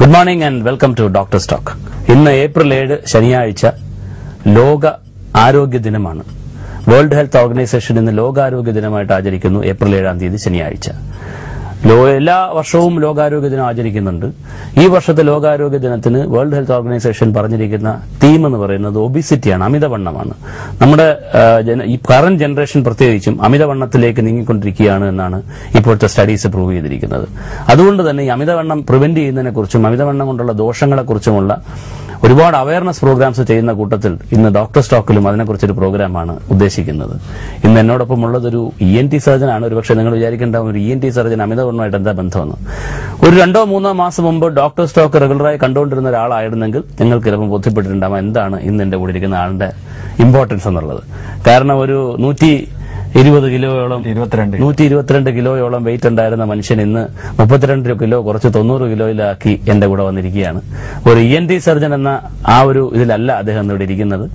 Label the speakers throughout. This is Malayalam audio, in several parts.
Speaker 1: Good morning and welcome to Doctor's Talk. ഇന്ന് ഏപ്രിൽ 7 ശനിയാഴ്ച ലോക ആരോഗ്യ ദിനമാണ്. വേൾഡ് ഹെൽത്ത് ഓർഗനൈസേഷൻ ഇന്ന് ലോകാരോഗ്യ ദിനമായിട്ട് ആചരിക്കുന്നു. ഏപ്രിൽ 7 ശനിയാഴ്ച. എല്ലാ വർഷവും ലോകാരോഗ്യ ദിനം ആചരിക്കുന്നുണ്ട്. ഈ വർഷത്തെ ലോകാരോഗ്യ ദിനത്തിന് വേൾഡ് ഹെൽത്ത് ഓർഗനൈസേഷൻ പറഞ്ഞിരിക്കുന്ന തീം എന്ന് പറയുന്നത് ഒബിസിറ്റിയാണ്, അമിതവണ്ണമാണ്. നമ്മുടെ ഈ കറന്റ് ജനറേഷൻ പ്രത്യേകിച്ചും അമിതവണ്ണത്തിലേക്ക് നീങ്ങിക്കൊണ്ടിരിക്കുകയാണ് എന്നാണ് ഇപ്പോഴത്തെ സ്റ്റഡീസ് പ്രൂവ് ചെയ്തിരിക്കുന്നത്. അതുകൊണ്ട് തന്നെ ഈ അമിതവണ്ണം പ്രിവെന്റ് ചെയ്യുന്നതിനെക്കുറിച്ചും അമിതവണ്ണം കൊണ്ടുള്ള ദോഷങ്ങളെക്കുറിച്ചുമുള്ള ഒരുപാട് അവയർനെസ് പ്രോഗ്രാംസ് ചെയ്യുന്ന കൂട്ടത്തിൽ ഇന്ന് ഡോക്ടർസ് ടോക്കിലും അതിനെക്കുറിച്ചൊരു പ്രോഗ്രാമാണ് ഉദ്ദേശിക്കുന്നത്. ഇന്ന് എന്നോടൊപ്പം ഉള്ളതൊരു ENT സർജനാണ്. ഒരുപക്ഷെ നിങ്ങൾ വിചാരിക്കേണ്ട ഒരു ENT സർജൻ അമിതവണ്ണമായിട്ട് എന്താ ബന്ധമെന്ന്. ഒരു 2-3 മാസം മുമ്പ് ഡോക്ടർസ് ടോക്ക് റെഗുലറായി കണ്ടുകൊണ്ടിരുന്ന ഒരാളായിരുന്നെങ്കിൽ നിങ്ങൾക്ക് ചിലപ്പോൾ ബോധ്യപ്പെട്ടിട്ടുണ്ടാവാം എന്താണ് ഇന്ന് എന്റെ കൂടെ ഇരിക്കുന്ന ആളുടെ ഇമ്പോർട്ടൻസ് എന്നുള്ളത്. കാരണം ഒരു 120 കിലോയോളം 122 കിലോയോളം വെയിറ്റ് ഉണ്ടായിരുന്ന മനുഷ്യൻ ഇന്ന് 32 കിലോ കുറച്ച് 90 കിലോയിലാക്കി എന്റെ കൂടെ വന്നിരിക്കുകയാണ്. ഒരു ENT സർജൻ എന്ന ആ ഒരു ഇതിലല്ല അദ്ദേഹം ഇവിടെ ഇരിക്കുന്നത്.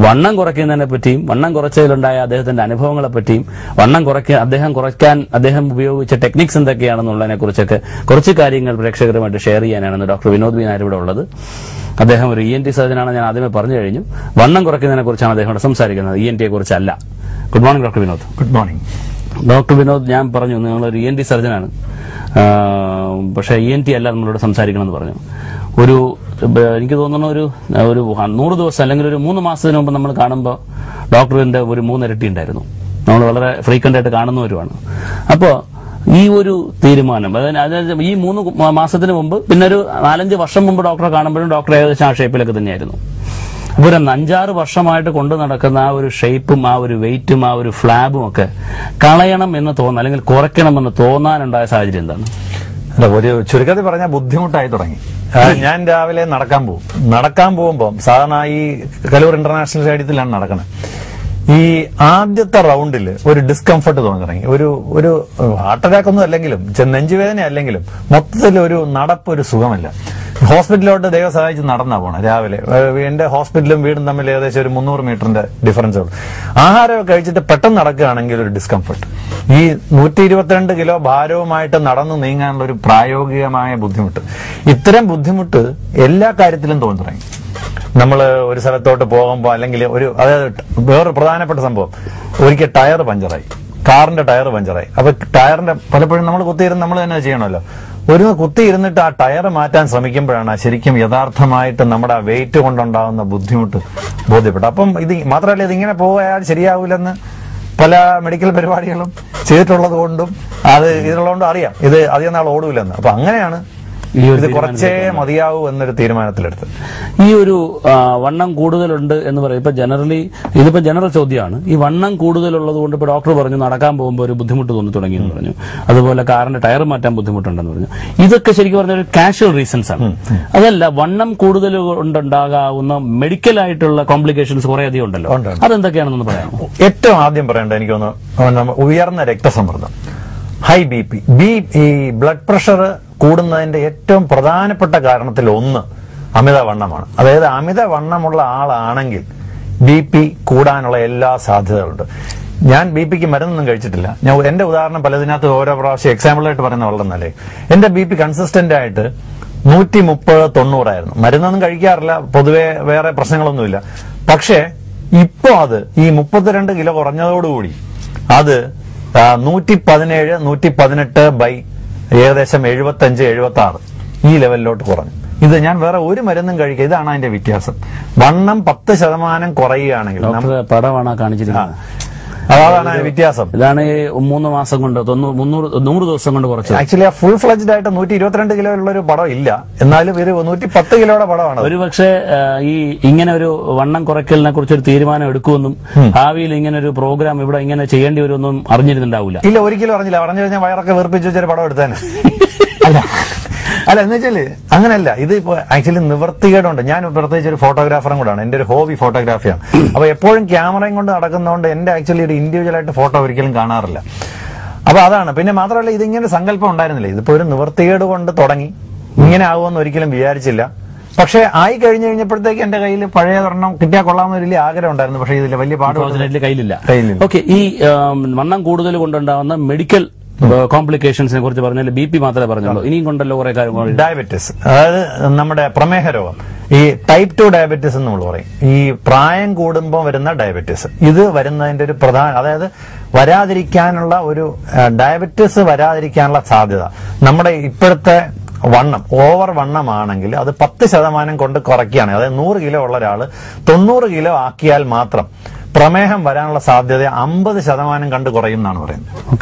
Speaker 1: വണ്ണം കുറയ്ക്കുന്നതിനെ പറ്റിയും വണ്ണം കുറച്ചതിലുണ്ടായ അദ്ദേഹത്തിന്റെ അനുഭവങ്ങളെ പറ്റിയും വണ്ണം കുറയ്ക്കാൻ അദ്ദേഹം ഉപയോഗിച്ച ടെക്നിക്സ് എന്തൊക്കെയാണെന്നുള്ളതിനെ കുറിച്ചൊക്കെ കുറച്ച് കാര്യങ്ങൾ പ്രേക്ഷകരുമായിട്ട് ഷെയർ ചെയ്യാനാണ് ഡോക്ടർ വിനോദ് ബി നായർ ഇവിടെ ഉള്ളത്. അദ്ദേഹം ഒരു ENT സർജനാണ്, ഞാൻ ആദ്യമേ പറഞ്ഞു കഴിഞ്ഞു. വണ്ണം കുറയ്ക്കുന്നതിനെ കുറിച്ചാണ് അദ്ദേഹം ഇവിടെ സംസാരിക്കുന്നത്, ENTയെ കുറിച്ചല്ല. Good morning doctor Vinod.
Speaker 2: Good morning
Speaker 1: doctor Vinod. ഞാൻ പറഞ്ഞു നിങ്ങളൊരു ENT സർജനാണ്, പക്ഷേ ENT അല്ല നമ്മളോട് സംസാരിക്കണമെന്ന് പറഞ്ഞു. എനിക്ക് തോന്നുന്നു ഒരു 100 ദിവസം അല്ലെങ്കിൽ ഒരു 3 മാസത്തിന് മുമ്പ് നമ്മൾ കാണുമ്പോൾ ഡോക്ടറിന്റെ ഒരു 3 ഇരട്ടി ഉണ്ടായിരുന്നു. നമ്മൾ വളരെ ഫ്രീക്വന്റ് ആയിട്ട് കാണുന്നവരുമാണ്. അപ്പോ ഈ ഒരു തീരുമാനം, അതായത് ഈ 3 മാസത്തിന് മുമ്പ് പിന്നെ ഒരു 4-5 വർഷം മുമ്പ് ഡോക്ടറെ കാണുമ്പോഴും ഡോക്ടർ ഏകദേശം ആ ഷേപ്പിലൊക്കെ തന്നെയായിരുന്നു. അപ്പോൾ ഒരു 5-6 വർഷമായിട്ട് കൊണ്ടു നടക്കുന്ന ആ ഒരു ഷേപ്പും ആ ഒരു വെയിറ്റും ആ ഒരു ഫ്ലാബും ഒക്കെ കളയണം എന്ന് തോന്നുന്നു, അല്ലെങ്കിൽ കുറയ്ക്കണമെന്ന് തോന്നാനുണ്ടായ സാഹചര്യം എന്താണ്?
Speaker 2: അല്ല, ഒരു ചുരുക്കത്തിൽ പറഞ്ഞാൽ ബുദ്ധിമുട്ടായി തുടങ്ങി. ഞാൻ രാവിലെ നടക്കാൻ പോകുമ്പോൾ സാധാരണ ഈ കലൂർ ഇന്റർനാഷണൽ സ്റ്റേഡിയത്തിലാണ് നടക്കുന്നത്. ഈ ആദ്യത്തെ റൗണ്ടിൽ ഒരു ഡിസ്കംഫർട്ട് തോന്നി തുടങ്ങി. ഒരു ഹാർട്ട് അറ്റാക്ക് ഒന്നും അല്ലെങ്കിലും നെഞ്ചുവേദന അല്ലെങ്കിലും മൊത്തത്തിൽ ഒരു നടപ്പ്, ഒരു സുഖമല്ല. ഹോസ്പിറ്റലിലോട്ട് ദൈവം സഹായിച്ച് നടന്നാ പോണം രാവിലെ. എന്റെ ഹോസ്പിറ്റലും വീടും തമ്മിൽ ഏകദേശം ഒരു 300 മീറ്ററിന്റെ ഡിഫറൻസ് ഉള്ളൂ. ആഹാരമൊക്കെ കഴിച്ചിട്ട് പെട്ടെന്ന് നടക്കുകയാണെങ്കിൽ ഒരു ഡിസ്കംഫർട്ട്. ഈ 122 കിലോ ഭാരവുമായിട്ട് നടന്നു നീങ്ങാനുള്ള ഒരു പ്രായോഗികമായ ബുദ്ധിമുട്ട്, ഇത്തരം ബുദ്ധിമുട്ട് എല്ലാ കാര്യത്തിലും തോന്നി തുടങ്ങി. നമ്മൾ ഒരു സ്ഥലത്തോട്ട് പോകുമ്പോൾ അല്ലെങ്കിൽ അതായത് വേറൊരു പ്രധാനപ്പെട്ട സംഭവം, ഒരിക്കൽ ടയർ പഞ്ചറായി, കാറിന്റെ ടയർ പഞ്ചറായി. അപ്പൊ ടയറിന്റെ പലപ്പോഴും നമ്മൾ കുത്തിയിരുന്ന് നമ്മൾ തന്നെ ചെയ്യണമല്ലോ. ഒരു കുത്തിയിരുന്നിട്ട് ആ ടയർ മാറ്റാൻ ശ്രമിക്കുമ്പോഴാണ് ശരിക്കും യഥാർത്ഥമായിട്ട് നമ്മുടെ ആ വെയിറ്റ് കൊണ്ടുണ്ടാകുന്ന ബുദ്ധിമുട്ട് ബോധ്യപ്പെട്ടു. അപ്പം ഇത് മാത്രമല്ല, ഇതിങ്ങനെ പോയാൽ ശരിയാവില്ലെന്ന് പല മെഡിക്കൽ പരിപാടികളും ചെയ്തിട്ടുള്ളത് കൊണ്ടും ഇതിലുള്ളതുകൊണ്ടും അറിയാം ഇത് അധികം നാൾ ഓടൂലെന്ന്. അപ്പൊ അങ്ങനെയാണ് ഇത് കുറച്ചേ മതിയാവൂ എന്നൊരു തീരുമാനത്തിലെടുത്ത്.
Speaker 1: ഈ ഒരു വണ്ണം കൂടുതലുണ്ട് എന്ന് പറയും. ഇതിപ്പോ ജനറൽ ചോദ്യമാണ്. ഈ വണ്ണം കൂടുതലുള്ളത് കൊണ്ട് ഇപ്പൊ ഡോക്ടർ പറഞ്ഞു നടക്കാൻ പോകുമ്പോൾ ഒരു ബുദ്ധിമുട്ട് തോന്നി തുടങ്ങി എന്ന് പറഞ്ഞു. അതുപോലെ കാറിന്റെ ടയർ മാറ്റാൻ ബുദ്ധിമുട്ടുണ്ടെന്ന് പറഞ്ഞു. ഇതൊക്കെ ശരിക്കും പറഞ്ഞ ഒരു കാഷ്വൽ റീസൺസ് ആണ്. അതല്ല, വണ്ണം കൂടുതൽ കൊണ്ടുണ്ടാകാവുന്ന മെഡിക്കൽ ആയിട്ടുള്ള കോംപ്ലിക്കേഷൻസ് കുറെ അധികം ഉണ്ടല്ലോ, അതെന്തൊക്കെയാണെന്ന് പറയാമോ?
Speaker 2: ഏറ്റവും ആദ്യം പറയേണ്ടത് എനിക്ക് തോന്നുന്നു ഉയർന്ന രക്തസമ്മർദ്ദം, ഹൈ BP, ഈ ബ്ലഡ് പ്രഷർ കൂടുന്നതിന്റെ ഏറ്റവും പ്രധാനപ്പെട്ട കാരണത്തിൽ ഒന്ന് അമിതവണ്ണമാണ്. അതായത് അമിതവണ്ണമുള്ള ആളാണെങ്കിൽ BP കൂടാനുള്ള എല്ലാ സാധ്യതകളുണ്ട്. ഞാൻ BPക്ക് മരുന്നൊന്നും കഴിച്ചിട്ടില്ല. എന്റെ ഉദാഹരണം പലതിനകത്ത് ഓരോ പ്രാവശ്യം എക്സാമ്പിളായിട്ട് പറയുന്ന വളരെ നല്ലേ. എന്റെ BP കൺസിസ്റ്റന്റ് ആയിട്ട് 130-90 ആയിരുന്നു. മരുന്നൊന്നും കഴിക്കാറില്ല, പൊതുവെ വേറെ പ്രശ്നങ്ങളൊന്നുമില്ല. പക്ഷേ ഇപ്പോ അത് ഈ 32 കിലോ കുറഞ്ഞതോടുകൂടി അത് 117-118 ബൈ ഏകദേശം 75-76 ഈ ലെവലിലോട്ട് കുറഞ്ഞു. ഇത് ഞാൻ വേറെ ഒരു മരുന്നും കഴിക്കുക, ഇതാണ് അതിന്റെ വ്യത്യാസം. വണ്ണം 10% കുറയുകയാണെങ്കിൽ
Speaker 1: പടമാണ് കാണിച്ചിരിക്കുന്നത്.
Speaker 2: അതാണ് വ്യത്യാസം.
Speaker 1: ഇതാണ് 3 മാസം കൊണ്ട് 100 ദിവസം കൊണ്ട് കുറച്ച്.
Speaker 2: ആക്ച്വലി ആ ഫുൾ ഫ്ലഡ്ജഡ് ആയിട്ട് 122 കിലോ ഉള്ള ഒരു പടം ഇല്ല, എന്നാലും ഒരു 110 കിലോയുടെ പടമാണ്.
Speaker 1: ഒരുപക്ഷെ ഈ ഇങ്ങനെ ഒരു വണ്ണം കുറയ്ക്കലിനെ കുറിച്ച് ഒരു തീരുമാനം എടുക്കുമെന്നും ഭാവിയിൽ ഇങ്ങനെ ഒരു പ്രോഗ്രാം ഇവിടെ ഇങ്ങനെ ചെയ്യേണ്ടി വരുമെന്നും അറിഞ്ഞിരുന്നുണ്ടാവില്ല.
Speaker 2: ഇല്ല, ഒരിക്കലും അറിഞ്ഞില്ല. പറഞ്ഞു കഴിഞ്ഞാൽ വയറൊക്കെ വീർപ്പിച്ച് വെച്ചൊരു പടം എടുത്തേനെ. അല്ല, എന്ന് വെച്ചാല് അങ്ങനെയല്ല. ഇത് ഇപ്പൊ ആക്ച്വലി നിവൃത്തികേടുണ്ട്. ഞാൻ പ്രത്യേകിച്ച് ഒരു ഫോട്ടോഗ്രാഫറും കൂടാണ്. എന്റെ ഒരു ഹോബി ഫോട്ടോഗ്രാഫിയാണ്. അപ്പൊ എപ്പോഴും ക്യാമറയും കൊണ്ട് നടക്കുന്നതുകൊണ്ട് എന്റെ ആക്ച്വലി ഒരു ഇൻഡിവിജ്വൽ ആയിട്ട് ഫോട്ടോ ഒരിക്കലും കാണാറില്ല. അപ്പൊ അതാണ്. പിന്നെ മാത്രമല്ല, ഇതിങ്ങനെ സങ്കല്പം ഉണ്ടായിരുന്നില്ല. ഇതിപ്പോ ഒരു നിവൃത്തികേട് കൊണ്ട് തുടങ്ങി, ഇങ്ങനെ ആകുമെന്ന് ഒരിക്കലും വിചാരിച്ചില്ല. പക്ഷെ ആയി കഴിഞ്ഞപ്പോഴത്തേക്ക് എന്റെ കയ്യിൽ പഴയ ഒരെണ്ണം കിട്ടിയാൽ കൊള്ളാമെന്ന് വലിയ ആഗ്രഹം ഉണ്ടായിരുന്നു. പക്ഷെ ഇതിൽ വലിയ പാട്
Speaker 1: കയ്യിലില്ല. ഓക്കെ, ഈ വണ്ണം കൂടുതൽ കൊണ്ടുണ്ടാവുന്ന മെഡിക്കൽ കോംപ്ലിക്കേഷൻസിനെ കുറിച്ച് പറഞ്ഞാൽ BP മാത്രമേ പറഞ്ഞുള്ളൂ, ഇനിയും കൊണ്ടല്ലോ കുറെ കാര്യങ്ങൾ.
Speaker 2: ഡയബറ്റിസ്, അതായത് നമ്മുടെ പ്രമേഹ രോഗം, ഈ ടൈപ്പ് 2 ഡയബറ്റിസ് എന്ന് നമ്മൾ പറയും. ഈ പ്രായം കൂടുമ്പോൾ വരുന്ന ഡയബറ്റിസ്, ഇത് വരുന്നതിന്റെ ഒരു പ്രധാന, അതായത് വരാതിരിക്കാനുള്ള ഒരു ഡയബറ്റിസ് വരാതിരിക്കാനുള്ള സാധ്യത നമ്മുടെ ഇപ്പോഴത്തെ വണ്ണം, ഓവർ വണ്ണമാണെങ്കിൽ അത് 10% കൊണ്ട് കുറയ്ക്കുകയാണ്. അതായത് 100 കിലോ ഉള്ള ഒരാള് 90 കിലോ ആക്കിയാൽ മാത്രം പ്രമേഹം വരാനുള്ള സാധ്യത 50% കണ്ട് കുറയും എന്നാണ് പറയുന്നത്.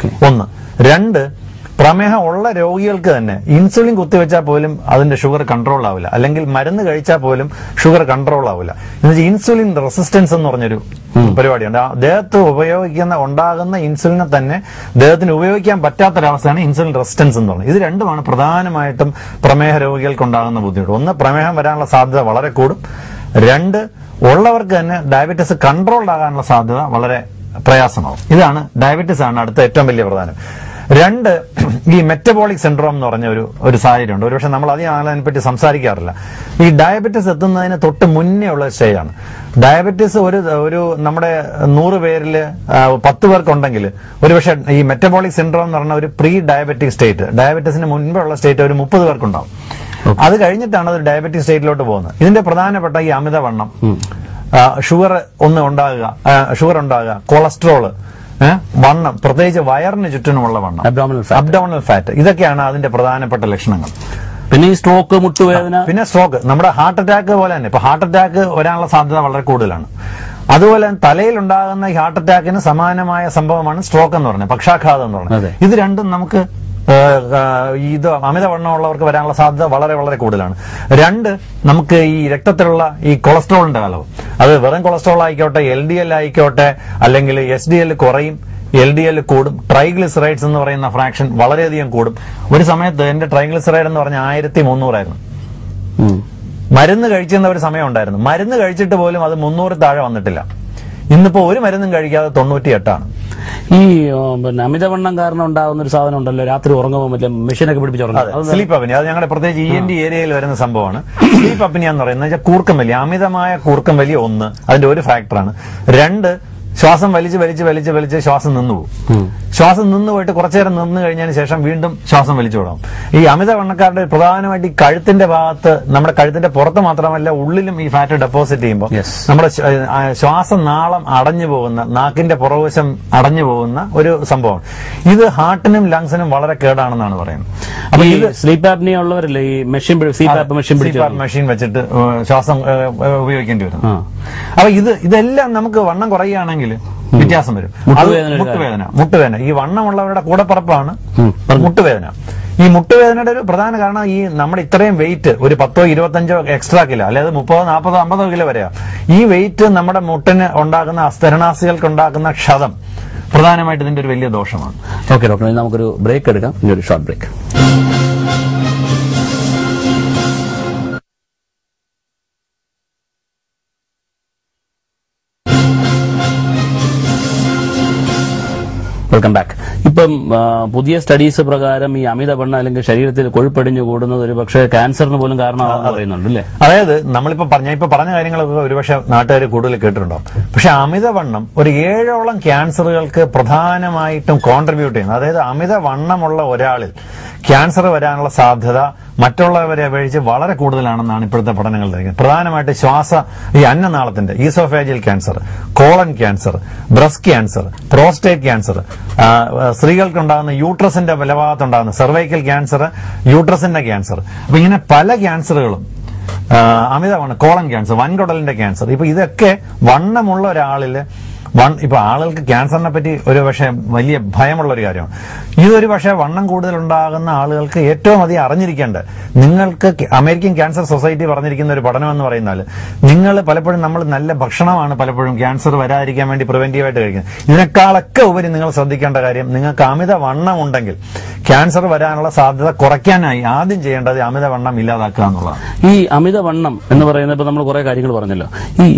Speaker 2: ഒന്ന്. രണ്ട്, പ്രമേഹം ഉള്ള രോഗികൾക്ക് തന്നെ ഇൻസുലിൻ കുത്തിവെച്ചാൽ പോലും അതിന്റെ ഷുഗർ കൺട്രോൾ ആവില്ല, അല്ലെങ്കിൽ മരുന്ന് കഴിച്ചാൽ പോലും ഷുഗർ കൺട്രോൾ ആവില്ല. എന്നുവെച്ചാൽ ഇൻസുലിൻ റെസിസ്റ്റൻസ് എന്ന് പറഞ്ഞൊരു പരിപാടിയുണ്ട്. ദേഹത്ത് ഉണ്ടാകുന്ന ഇൻസുലിനെ തന്നെ ദേഹത്തിന് ഉപയോഗിക്കാൻ പറ്റാത്തൊരവസ്ഥയാണ് ഇൻസുലിൻ റെസിസ്റ്റൻസ് എന്ന് പറയുന്നത്. ഇത് രണ്ടുമാണ് പ്രധാനമായിട്ടും പ്രമേഹ രോഗികൾക്ക് ഉണ്ടാകുന്ന ബുദ്ധിമുട്ട്. ഒന്ന്, പ്രമേഹം വരാനുള്ള സാധ്യത വളരെ കൂടും. രണ്ട്, ഉള്ളവർക്ക് തന്നെ ഡയബറ്റിസ് കൺട്രോൾഡ് ആകാനുള്ള സാധ്യത വളരെ പ്രയാസമാവും. ഇതാണ് ഡയബറ്റിസ് ആണ് അടുത്ത ഏറ്റവും വലിയ പ്രധാനം. രണ്ട്, ഈ മെറ്റബോളിക് സിൻഡ്രോം എന്ന് പറഞ്ഞ ഒരു സാഹചര്യമുണ്ട്. ഒരുപക്ഷെ നമ്മൾ അതിനെപ്പറ്റി സംസാരിക്കാറില്ല. ഈ ഡയബറ്റിസ് എത്തുന്നതിന് തൊട്ട് മുന്നേ ഉള്ള സ്റ്റേജാണ്. ഡയബറ്റിസ് ഒരു നമ്മുടെ 100 പേരിൽ 10 പേർക്കുണ്ടെങ്കിൽ ഒരുപക്ഷെ ഈ മെറ്റബോളിക് സിൻഡ്രോം എന്ന് പറഞ്ഞ ഒരു പ്രീ ഡയബറ്റിക് സ്റ്റേറ്റ്, ഡയബറ്റിസിന് മുൻപുള്ള സ്റ്റേറ്റ് ഒരു 30 പേർക്കുണ്ടാവും. അത് കഴിഞ്ഞിട്ടാണ് ഒരു ഡയബറ്റിക് സ്റ്റേറ്റിലോട്ട് പോകുന്നത്. ഇതിന്റെ പ്രധാനപ്പെട്ട ഈ അമിതവണ്ണം, ഷുഗർ ഉണ്ടാകുക, കൊളസ്ട്രോള്, വണ്ണം, പ്രത്യേകിച്ച് വയറിന് ചുറ്റിനുമുള്ള വണ്ണം, അബ്ഡോമിനൽ ഫാറ്റ്, ഇതൊക്കെയാണ് അതിന്റെ പ്രധാനപ്പെട്ട ലക്ഷണങ്ങൾ.
Speaker 1: പിന്നെ ഈ സ്ട്രോക്ക്, മുട്ടുവേദന,
Speaker 2: പിന്നെ സ്ട്രോക്ക്, നമ്മുടെ ഹാർട്ട് അറ്റാക്ക് പോലെ തന്നെ. ഇപ്പൊ ഹാർട്ട് അറ്റാക്ക് വരാനുള്ള സാധ്യത വളരെ കൂടുതലാണ്. അതുപോലെ തലയിൽ ഉണ്ടാകുന്ന ഈ ഹാർട്ട് അറ്റാക്കിന് സമാനമായ സംഭവമാണ് സ്ട്രോക്ക് എന്ന് പറഞ്ഞത്, പക്ഷാഘാതം എന്ന് പറഞ്ഞത്. ഇത് രണ്ടും നമുക്ക് ഇത് അമിതവണ്ണമുള്ളവർക്ക് വരാനുള്ള സാധ്യത വളരെ വളരെ കൂടുതലാണ്. രണ്ട്, നമുക്ക് ഈ രക്തത്തിലുള്ള ഈ കൊളസ്ട്രോളിന്റെ അളവ്, അത് വെറും കൊളസ്ട്രോൾ ആയിക്കോട്ടെ, LDL ആയിക്കോട്ടെ, അല്ലെങ്കിൽ SDL കുറയും, LDL കൂടും. ട്രൈഗ്ലിസറൈഡ്സ് എന്ന് പറയുന്ന ഫ്രാക്ഷൻ വളരെയധികം കൂടും. ഒരു സമയത്ത് എന്റെ ട്രൈഗ്ലിസറൈഡ് എന്ന് പറഞ്ഞാൽ 1300 ആയിരുന്നു. മരുന്ന് കഴിച്ചിരുന്ന ഒരു സമയം ഉണ്ടായിരുന്നു. മരുന്ന് കഴിച്ചിട്ട് പോലും അത് 300 താഴെ വന്നിട്ടില്ല. ഇന്നിപ്പോ ഒരു മരുന്നും കഴിക്കാതെ 98 ആണ്.
Speaker 1: ഈ അമിതവണ്ണം കാരണം ഉണ്ടാകുന്ന ഒരു സാധനം ഉണ്ടല്ലോ, രാത്രി ഉറങ്ങുമ്പോൾ മറ്റേ മെഷീനൊക്കെ പിടിപ്പിച്ചുറങ്ങും,
Speaker 2: സ്ലീപ്പ് അപ്നിയ. അത് ഞങ്ങളുടെ പ്രത്യേകിച്ച് ENT ഏരിയയിൽ വരുന്ന സംഭവമാണ്. സ്ലീപ്പ് അപ്നിയ എന്ന് പറയുന്നത് കൂർക്കം വലി, അമിതമായ കൂർക്കം വലി ഒന്ന് അതിന്റെ ഒരു ഫാക്ടറാണ്. രണ്ട്, ശ്വാസം വലിച്ച് ശ്വാസം നിന്നുപോകും. ശ്വാസം നിന്ന് പോയിട്ട് കുറച്ചുനേരം നിന്ന് കഴിഞ്ഞതിന് ശേഷം വീണ്ടും ശ്വാസം വലിച്ചു വിടാം. ഈ അമിതവണ്ണക്കാരുടെ പ്രധാനമായിട്ട് ഈ കഴുത്തിന്റെ ഭാഗത്ത്, നമ്മുടെ കഴുത്തിന്റെ പുറത്ത് മാത്രമല്ല ഉള്ളിലും ഈ ഫാറ്റ് ഡെപ്പോസിറ്റ് ചെയ്യുമ്പോൾ നമ്മുടെ ശ്വാസനാളം അടഞ്ഞു പോകുന്ന, നാക്കിന്റെ പുറകുവശം അടഞ്ഞു പോകുന്ന ഒരു സംഭവമാണ്. ഇത് ഹാർട്ടിനും ലങ്സിനും വളരെ കേടാണെന്നാണ് പറയുന്നത്.
Speaker 1: അപ്പൊ ഈ സ്ലീപ്പ് ആപ്നിയ ഉള്ളവരല്ലേ ഈ മെഷീൻ
Speaker 2: വെച്ചിട്ട് ശ്വാസം ഉപയോഗിക്കേണ്ടി വരും. അപ്പൊ ഇതെല്ലാം നമുക്ക് വണ്ണം കുറയുകയാണെങ്കിൽ വ്യത്യാസം വരും. മുട്ടുവേദന ഈ വണ്ണമുള്ളവരുടെ കൂടപ്പറപ്പാണ് മുട്ടുവേദന. ഈ മുട്ടുവേദനയുടെ ഒരു പ്രധാന കാരണം ഈ നമ്മുടെ ഇത്രയും വെയിറ്റ്, ഒരു 10 25 എക്സ്ട്രാ കിലോ, അതായത് 30 40 50 കിലോ വരെയാ. ഈ വെയിറ്റ് നമ്മുടെ മുട്ടിന് ഉണ്ടാക്കുന്ന, അസ്ഥരണാസ്ഥികൾക്ക് ഉണ്ടാക്കുന്ന ക്ഷതം പ്രധാനമായിട്ട് ഇതിന്റെ ഒരു വലിയ ദോഷമാണ്.
Speaker 1: ഓക്കെ ഡോക്ടർ, നമുക്കൊരു ബ്രേക്ക് എടുക്കാം, ഇനി ഒരു ഷോർട്ട് ബ്രേക്ക്. Welcome back. ഇപ്പം പുതിയ സ്റ്റഡീസ് പ്രകാരം ഈ അമിതവണ്ണം അല്ലെങ്കിൽ ശരീരത്തിൽ കൊഴുപ്പടിഞ്ഞു കൂടുന്നത് ഒരു പക്ഷേ ക്യാൻസറിന് പോലും കാരണമാണെന്ന് പറയുന്നുണ്ട് അല്ലേ?
Speaker 2: അതായത് നമ്മളിപ്പോ പറഞ്ഞ കാര്യങ്ങളൊക്കെ ഒരുപക്ഷെ നാട്ടുകാർ കൂടുതൽ കേട്ടിട്ടുണ്ടാവും. പക്ഷെ അമിതവണ്ണം ഒരു 7ഓളം ക്യാൻസറുകൾക്ക് പ്രധാനമായിട്ടും കോൺട്രിബ്യൂട്ട് ചെയ്യുന്നു. അതായത് അമിതവണ്ണമുള്ള ഒരാളിൽ ക്യാൻസർ വരാനുള്ള സാധ്യത മറ്റുള്ളവരെ അപേക്ഷിച്ച് വളരെ കൂടുതലാണെന്നാണ് ഇപ്പോഴത്തെ പഠനങ്ങൾ തെളിയിക്കുന്നത്. പ്രധാനമായിട്ട് ഈ അന്നനാളത്തിന്റെ oesophageal cancer, colon cancer, breast cancer, prostate cancer, സ്ത്രീകൾക്കുണ്ടാകുന്ന യൂട്രസിന്റെ വലഭാഗത്തുണ്ടാകുന്ന സെർവൈക്കൽ ക്യാൻസർ, യൂട്രസിന്റെ ക്യാൻസർ. അപ്പൊ ഇങ്ങനെ പല ക്യാൻസറുകളും, അമിതവണ്ണം, കോളൻ ക്യാൻസർ, വൻകുടലിന്റെ ക്യാൻസർ, ഇപ്പൊ ഇതൊക്കെ വണ്ണമുള്ള ഒരാളില് ഇപ്പൊ ആളുകൾക്ക് ക്യാൻസറിനെ പറ്റി ഒരു പക്ഷേ വലിയ ഭയമുള്ള ഒരു കാര്യമാണ്. ഇതൊരു പക്ഷേ വണ്ണം കൂടുതൽ ഉണ്ടാകുന്ന ആളുകൾക്ക് ഏറ്റവും അധികം അറിഞ്ഞിരിക്കേണ്ടത്, നിങ്ങൾക്ക് അമേരിക്കൻ ക്യാൻസർ സൊസൈറ്റി പറഞ്ഞിരിക്കുന്ന ഒരു പഠനം എന്ന് പറയുന്നാൽ, നിങ്ങൾ പലപ്പോഴും നമ്മൾ നല്ല ഭക്ഷണമാണ് പലപ്പോഴും ക്യാൻസർ വരാതിരിക്കാൻ വേണ്ടി പ്രിവെന്റീവായിട്ട് കഴിക്കുന്നത്. ഇതിനേക്കാളൊക്കെ ഉപരി നിങ്ങൾ ശ്രദ്ധിക്കേണ്ട കാര്യം, നിങ്ങൾക്ക് അമിതവണ്ണം ഉണ്ടെങ്കിൽ ക്യാൻസർ വരാനുള്ള സാധ്യത കുറയ്ക്കാനായി ആദ്യം ചെയ്യേണ്ടത് അമിതവണ്ണം ഇല്ലാതാക്കുക എന്നുള്ളതാണ്.
Speaker 1: ഈ അമിതവണ്ണം എന്ന് പറയുന്നത് ഇപ്പൊ നമ്മൾ കുറെ കാര്യങ്ങൾ പറഞ്ഞല്ലോ,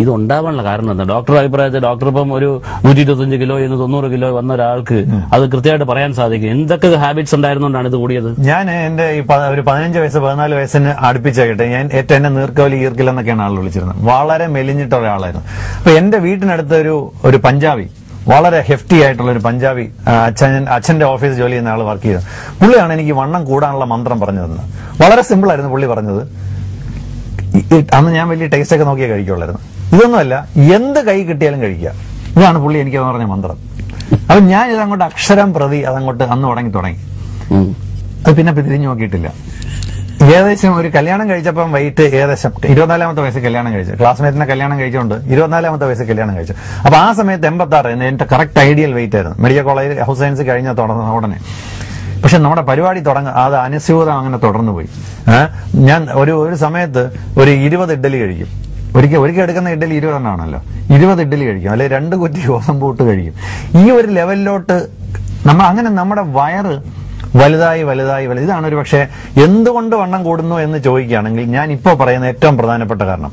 Speaker 1: ഇത് ഉണ്ടാവാനുള്ള കാരണം എന്താ? ഡോക്ടർ അഭിപ്രായത്തിൽ ഡോക്ടർ ഇപ്പം ഒരു 125 കിലോ 90 കിലോ വന്ന ഒരാൾക്ക് അത് കൃത്യമായിട്ട് പറയാൻ സാധിക്കും. എന്തൊക്കെ ഹാബിറ്റ്സ് ഉണ്ടായിരുന്നോണ്ടാണ് ഇത് കൂടിയത്?
Speaker 2: ഞാൻ എന്റെ ഒരു 15 വയസ്സ് 14 വയസ്സിന് അടുപ്പിച്ചായിട്ട് ഞാൻ ഏറ്റവും എന്നെ നീർക്കോലി ഈർക്കിൽ എന്നൊക്കെയാണ് ആൾ വിളിച്ചിരുന്നത്. വളരെ മെലിഞ്ഞിട്ട ഒരാളായിരുന്നു. അപ്പൊ എന്റെ വീട്ടിനടുത്ത് ഒരു പഞ്ചാബി വളരെ ഹെഫ്റ്റി ആയിട്ടുള്ള ഒരു പഞ്ചാബി അച്ഛന്റെ ഓഫീസ് ജോലി ചെയ്യുന്ന ആൾ വർക്ക് ചെയ്തത്. പുള്ളിയാണ് എനിക്ക് വണ്ണം കൂടാനുള്ള മന്ത്രം പറഞ്ഞു തന്നത്. വളരെ സിമ്പിൾ ആയിരുന്നു പുള്ളി പറഞ്ഞത്. അന്ന് ഞാൻ വലിയ ടേസ്റ്റ് ഒക്കെ നോക്കിയേ കഴിക്കുള്ളായിരുന്നു. ഇതൊന്നുമല്ല, എന്ത് കൈ കിട്ടിയാലും കഴിക്കുക. ഇതാണ് പുള്ളി എനിക്ക് പറഞ്ഞ മന്ത്രം. അപ്പൊ ഞാൻ ഇതങ്ങോട്ട് അക്ഷരം പ്രതി അതങ്ങോട്ട് അന്ന് തുടങ്ങി. അത് പിന്നെ തിരിഞ്ഞു നോക്കിയിട്ടില്ല. ഏകദേശം ഒരു കല്യാണം കഴിച്ചപ്പം വെയിറ്റ് ഏകദേശം 24ാമത്തെ വയസ്സിൽ കല്യാണം കഴിച്ചു. ക്ലാസ്മേറ്റിനെ കല്യാണം കഴിച്ചുകൊണ്ട് 24ാമത്തെ വയസ്സിൽ കല്യാണം കഴിച്ചു. അപ്പൊ ആ സമയത്ത് 86 എന്റെ കറക്റ്റ് ഐഡിയൽ വെയിറ്റ് ആയിരുന്നു. മെഡിക്കൽ കോളേജ് ഹൗസ് സയൻസ് കഴിഞ്ഞ ഉടനെ. പക്ഷെ നമ്മുടെ പരിപാടി അത് അനുസ്യൂതം അങ്ങനെ തുടർന്നു പോയി. ഞാൻ ഒരു സമയത്ത് ഒരു 20 ഇഡ്ഡലി കഴിക്കും. ഒരിക്കൽ എടുക്കുന്ന ഇഡ്ഡലി 20 എണ്ണമാണല്ലോ. 20 ഇഡ്ഡലി കഴിക്കും, അല്ലെങ്കിൽ 2 കുറ്റി ഗോതമ്പൂട്ട് കഴിക്കും. ഈ ഒരു ലെവലിലോട്ട് നമ്മുടെ വയറ് വലുതായി. ഇതാണ് ഒരു പക്ഷേ എന്തുകൊണ്ട് വണ്ണം കൂടുന്നു എന്ന് ചോദിക്കുകയാണെങ്കിൽ ഞാൻ ഇപ്പോൾ പറയുന്ന ഏറ്റവും പ്രധാനപ്പെട്ട കാരണം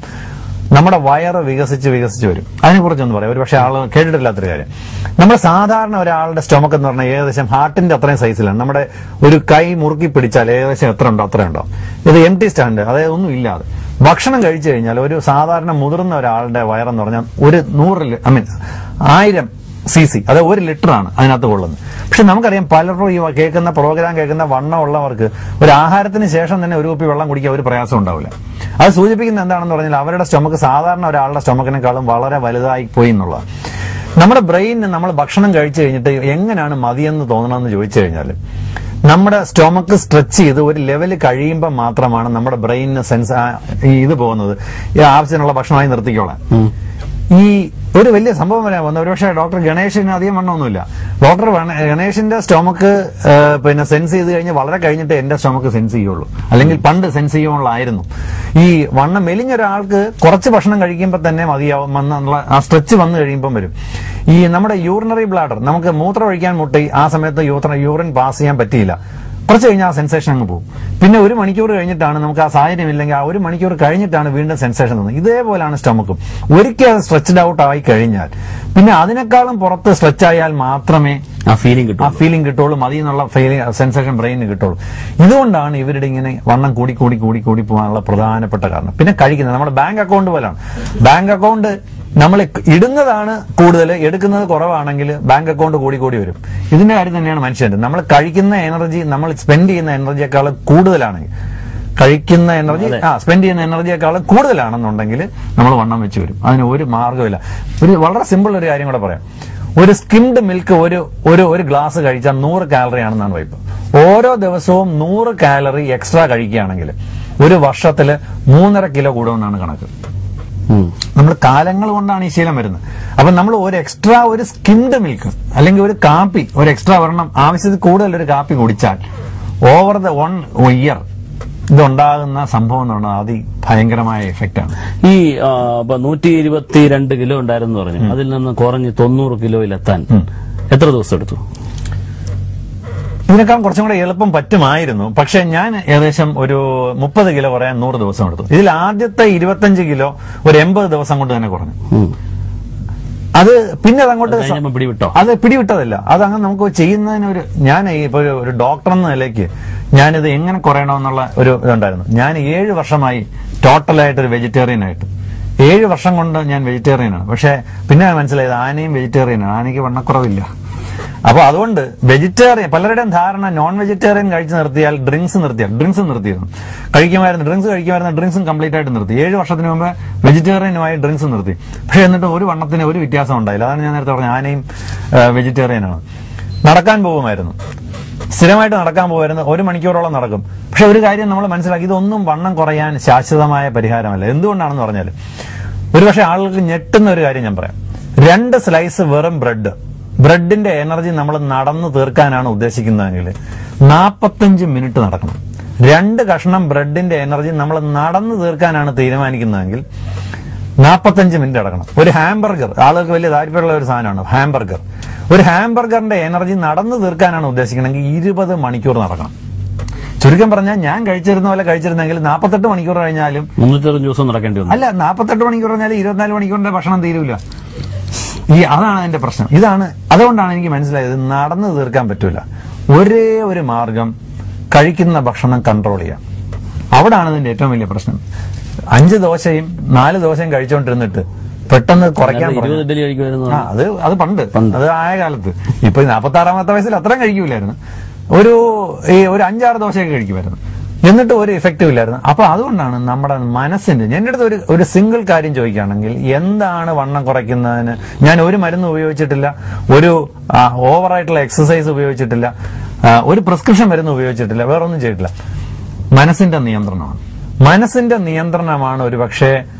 Speaker 2: നമ്മുടെ വയറ് വികസിച്ച് വരും. അതിനെക്കുറിച്ചൊന്ന് പറയാം. ഒരു പക്ഷേ ആൾ കേട്ടിട്ടില്ലാത്തൊരു കാര്യം. നമ്മുടെ സാധാരണ ഒരാളുടെ സ്റ്റൊമക്ക് എന്ന് പറഞ്ഞാൽ ഏകദേശം ഹാർട്ടിന്റെ അത്രയും സൈസിലാണ്. നമ്മുടെ ഒരു കൈ മുറുക്കി പിടിച്ചാൽ ഏകദേശം എത്ര ഉണ്ടോ അത്രയുണ്ടോ. ഇത് എംപ്റ്റി സ്റ്റാൻഡ്, അതായത് ഒന്നും ഇല്ലാതെ ഭക്ഷണം കഴിച്ചു കഴിഞ്ഞാൽ ഒരു സാധാരണ മുതിർന്ന ഒരാളുടെ വയറെന്ന് പറഞ്ഞാൽ ഒരു 1000 cc, അത് 1 ലിറ്ററാണ് അതിനകത്ത് കൊള്ളുന്നത്. പക്ഷെ നമുക്കറിയാം പലരും ഈ പ്രോഗ്രാം കേൾക്കുന്ന വണ്ണമുള്ളവർക്ക് ഒരു ആഹാരത്തിന് ശേഷം തന്നെ ഒരു കുപ്പി വെള്ളം കുടിക്കാൻ ഒരു പ്രയാസം ഉണ്ടാവില്ല. അത് സൂചിപ്പിക്കുന്നത് എന്താണെന്ന് പറഞ്ഞാൽ അവരുടെ സ്റ്റൊമക്ക് സാധാരണ ഒരാളുടെ സ്റ്റൊമക്കിനേക്കാളും വളരെ വലുതായി പോയി എന്നുള്ളതാണ്. നമ്മുടെ ബ്രെയിനിന് നമ്മൾ ഭക്ഷണം കഴിച്ചു കഴിഞ്ഞിട്ട് എങ്ങനെയാണ് മതിയെന്ന് തോന്നണമെന്ന് ചോദിച്ചു കഴിഞ്ഞാൽ നമ്മുടെ സ്റ്റൊമക്ക് സ്ട്രെച്ച് ചെയ്ത് ഒരു ലെവൽ കഴിയുമ്പോൾ മാത്രമാണ് നമ്മുടെ ബ്രെയിനിന് ഇത് പോകുന്നത്. ആവശ്യത്തിനുള്ള ഭക്ഷണമായി നിർത്തിക്കോളാം. ഈ ഒരു വലിയ സംഭവം വരാൻ വന്നു. ഒരുപക്ഷെ ഡോക്ടർ ഗണേഷിന് അധികം വണ്ണമൊന്നുമില്ല. ഡോക്ടർ ഗണേഷിന്റെ സ്റ്റൊമക്ക് സെൻസ് ചെയ്ത് കഴിഞ്ഞ് വളരെ കഴിഞ്ഞിട്ട് എന്റെ സ്റ്റൊമക്ക് സെൻസ് ചെയ്യുള്ളൂ, അല്ലെങ്കിൽ പണ്ട് സെൻസ് ചെയ്യുള്ളായിരുന്നു. ഈ വണ്ണം മെലിഞ്ഞൊരാൾക്ക് കുറച്ച് ഭക്ഷണം കഴിക്കുമ്പോൾ തന്നെ മതിയാവും എന്നുള്ള ആ സ്ട്രെച്ച് വന്നു കഴിയുമ്പം വരും. ഈ നമ്മുടെ യൂറിനറി ബ്ലാഡർ, നമുക്ക് മൂത്രം ഒഴിക്കാൻ മുട്ടി ആ സമയത്ത് യൂറിൻ പാസ് ചെയ്യാൻ പറ്റിയില്ല. കുറച്ച് കഴിഞ്ഞാൽ ആ സെൻസേഷൻ അങ്ങ് പോകും. പിന്നെ 1 മണിക്കൂർ കഴിഞ്ഞിട്ടാണ് നമുക്ക് ആ സാഹചര്യം ഇല്ലെങ്കിൽ ആ 1 മണിക്കൂർ കഴിഞ്ഞിട്ടാണ് വീണ്ടും സെൻസേഷൻ തോന്നുന്നത്. ഇതേപോലെയാണ് സ്റ്റൊമക്കും. ഒരിക്കൽ അത് സ്ട്രെച്ച്ഡ് ഔട്ട് ആയി കഴിഞ്ഞാൽ പിന്നെ അതിനേക്കാളും പുറത്ത് സ്ട്രെച്ച് ആയാൽ മാത്രമേ ആ ഫീലിംഗ് കിട്ടുള്ളൂ, മതി എന്നുള്ള സെൻസേഷൻ ബ്രെയിനിന് കിട്ടുള്ളൂ. ഇതുകൊണ്ടാണ് ഇവരുടെ ഇങ്ങനെ വണ്ണം കൂടി പോകാനുള്ള പ്രധാനപ്പെട്ട കാരണം. പിന്നെ കഴിക്കുന്നത് നമ്മുടെ ബാങ്ക് അക്കൗണ്ട് പോലാണ്. ബാങ്ക് അക്കൗണ്ട് നമ്മൾ ഇടുന്നതാണ് കൂടുതൽ, എടുക്കുന്നത് കുറവാണെങ്കിൽ ബാങ്ക് അക്കൗണ്ട് കൂടി വരും. ഇതിന്റെ കാര്യം തന്നെയാണ് മനുഷ്യന്റെ. നമ്മൾ കഴിക്കുന്ന എനർജി നമ്മൾ സ്പെൻഡ് ചെയ്യുന്ന എനർജിയേക്കാൾ കൂടുതലാണെങ്കിൽ സ്പെൻഡ് ചെയ്യുന്ന എനർജിയേക്കാൾ കൂടുതലാണെന്നുണ്ടെങ്കിൽ നമ്മൾ വണ്ണം വെച്ച് വരും. അതിന് ഒരു മാർഗ്ഗമില്ല. വളരെ സിമ്പിൾ ഒരു കാര്യം കൂടെ പറയാം. ഒരു സ്കിംഡ് മിൽക്ക് ഒരു ഗ്ലാസ് കഴിച്ചാൽ 100 കാലറി ആണെന്നാണ് വയ്പ്. ഓരോ ദിവസവും 100 കാലറി എക്സ്ട്രാ കഴിക്കുകയാണെങ്കിൽ ഒരു വർഷത്തില് 3.5 കിലോ കൂടുമെന്നാണ് കണക്ക്. നമ്മൾ കാലങ്ങൾ കൊണ്ടാണ് ഈ ശീലം വരുന്നത്. അപ്പൊ നമ്മൾ ഒരു സ്കിംഡ് മിൽക്ക് അല്ലെങ്കിൽ ഒരു കാപ്പി എക്സ്ട്രാ ഒരെണ്ണം ആവശ്യത്തിൽ കൂടുതൽ ഒരു കാപ്പി കുടിച്ചാൽ ഓവർ ദ 1 ഇയർ ഇതുണ്ടാകുന്ന സംഭവം എന്ന് പറഞ്ഞാൽ അതിഭയങ്കരമായ എഫക്റ്റാണ്.
Speaker 1: ഈ 122 കിലോ ഉണ്ടായിരുന്നു പറഞ്ഞു, അതിൽ നിന്ന് കുറഞ്ഞ് 90 കിലോയിലെത്താൻ എത്ര ദിവസം എടുത്തു?
Speaker 2: ഇതിനേക്കാൾ കുറച്ചും കൂടെ എളുപ്പം പറ്റുമായിരുന്നു. പക്ഷെ ഞാൻ ഏകദേശം ഒരു 30 കിലോ കുറയാൻ 100 ദിവസം എടുത്തു. ഇതിൽ ആദ്യത്തെ 25 കിലോ ഒരു 80 ദിവസം കൊണ്ട് തന്നെ കുറഞ്ഞു. അത് പിന്നെ അതങ്ങോട്ട് പിടിവിട്ടതല്ല. അതങ്ങനെ നമുക്ക് ചെയ്യുന്നതിനൊരു ഞാൻ ഇപ്പൊ ഒരു ഡോക്ടർ എന്ന നിലയ്ക്ക് ഞാനിത് എങ്ങനെ കുറയണമെന്നുള്ള ഒരു ഇതുണ്ടായിരുന്നു. ഞാൻ 7 വർഷമായി ടോട്ടലായിട്ട് ഒരു വെജിറ്റേറിയൻ ആയിട്ട് 7 വർഷം കൊണ്ട് ഞാൻ വെജിറ്റേറിയനാണ്. പക്ഷെ പിന്നെ മനസ്സിലായത് ആനയും വെജിറ്റേറിയനാണ്, ആനയ്ക്ക് വണ്ണക്കുറവില്ല. അപ്പൊ അതുകൊണ്ട് വെജിറ്റേറിയൻ പലരുടെയും ധാരണ നോൺ വെജിറ്റേറിയൻ കഴിച്ചു നിർത്തിയാൽ ഡ്രിങ്ക്സ് നിർത്തിയിരുന്നു. ഡ്രിങ്ക്സും കംപ്ലീറ്റ് ആയിട്ട് നിർത്തി. 7 വർഷത്തിന് മുമ്പ് വെജിറ്റേറിയനുമായി ഡ്രിങ്ക്സ് നിർത്തി. പക്ഷെ എന്നിട്ട് ഒരു വണ്ണത്തിന് ഒരു വ്യത്യാസം ഉണ്ടായില്ല. അതാണ് ഞാൻ നേരത്തെ പറഞ്ഞ ആനയും വെജിറ്റേറിയനാണ്. നടക്കാൻ പോകുമായിരുന്നു, സ്ഥിരമായിട്ട് നടക്കാൻ പോകുമായിരുന്നു. 1 മണിക്കൂറോളം നടക്കും. പക്ഷെ ഒരു കാര്യം നമ്മൾ മനസ്സിലാക്കി, ഇതൊന്നും വണ്ണം കുറയാൻ ശാശ്വതമായ പരിഹാരമല്ല. എന്തുകൊണ്ടാണെന്ന് പറഞ്ഞാൽ ഒരുപക്ഷെ ആളുകൾക്ക് ഞെട്ടുന്ന ഒരു കാര്യം ഞാൻ പറയാം. 2 സ്ലൈസ് വെറും ബ്രെഡിന്റെ എനർജി നമ്മൾ നടന്നു തീർക്കാനാണ് ഉദ്ദേശിക്കുന്നതെങ്കിൽ 45 മിനിറ്റ് നടക്കണം. 2 കഷ്ണം ബ്രെഡിന്റെ എനർജി നമ്മൾ നടന്നു തീർക്കാനാണ് തീരുമാനിക്കുന്നതെങ്കിൽ 45 മിനിറ്റ് നടക്കണം. ഒരു ഹാംബർഗർ, ആളുകൾക്ക് വലിയ താല്പര്യമുള്ള ഒരു സാധനമാണ് ഒരു ഹാംബർഗറിന്റെ എനർജി നടന്നു തീർക്കാനാണ് ഉദ്ദേശിക്കണമെങ്കിൽ 20 മണിക്കൂർ നടക്കണം. ചുരുക്കം പറഞ്ഞാൽ ഞാൻ കഴിച്ചിരുന്ന പോലെ കഴിച്ചിരുന്നെങ്കിൽ 48 മണിക്കൂർ കഴിഞ്ഞാലും
Speaker 1: 360 ദിവസം നടക്കേണ്ടി വന്നു.
Speaker 2: അല്ല, 48 മണിക്കൂർ കഴിഞ്ഞാലും 24 മണിക്കൂറിന്റെ ഭക്ഷണം തീരൂല. അതാണ് അതിന്റെ പ്രശ്നം. അതുകൊണ്ടാണ് എനിക്ക് മനസ്സിലായത് നടന്നു തീർക്കാൻ പറ്റൂല. ഒരേ ഒരു മാർഗം കഴിക്കുന്ന ഭക്ഷണം കൺട്രോൾ ചെയ്യാം. അവിടാണ് ഇതിന്റെ ഏറ്റവും വലിയ പ്രശ്നം. 5 ദോശയും 4 ദോശയും കഴിച്ചുകൊണ്ടിരുന്നിട്ട് പെട്ടെന്ന് കുറയ്ക്കാൻ
Speaker 1: 20 ഇഡ്ഡലി കഴിക്കുമായിരുന്നു.
Speaker 2: അത് പണ്ട് അത് ആയ കാലത്ത്. ഇപ്പൊ 46-ാമത്തെ വയസ്സിൽ അത്രയും കഴിക്കൂലായിരുന്നു. ഒരു 5-6 ദോശയൊക്കെ കഴിക്കുമായിരുന്നു. എന്നിട്ട് ഒരു ഇഫക്റ്റും ഇല്ലായിരുന്നു. അപ്പൊ അതുകൊണ്ടാണ് നമ്മുടെ മനസ്സിന്റെ, എന്റെ അടുത്ത് ഒരു സിംഗിൾ കാര്യം ചോദിക്കുകയാണെങ്കിൽ എന്താണ് വണ്ണം കുറയ്ക്കുന്നതിന്, ഞാൻ ഒരു മരുന്ന് ഉപയോഗിച്ചിട്ടില്ല, ഒരു ഓവറായിട്ടുള്ള എക്സസൈസ് ഉപയോഗിച്ചിട്ടില്ല, ഒരു പ്രിസ്ക്രിപ്ഷൻ മരുന്ന് ഉപയോഗിച്ചിട്ടില്ല, വേറൊന്നും ചെയ്തിട്ടില്ല. മനസ്സിന്റെ നിയന്ത്രണമാണ്. മനസ്സിന്റെ നിയന്ത്രണമാണ് ഒരു പക്ഷേ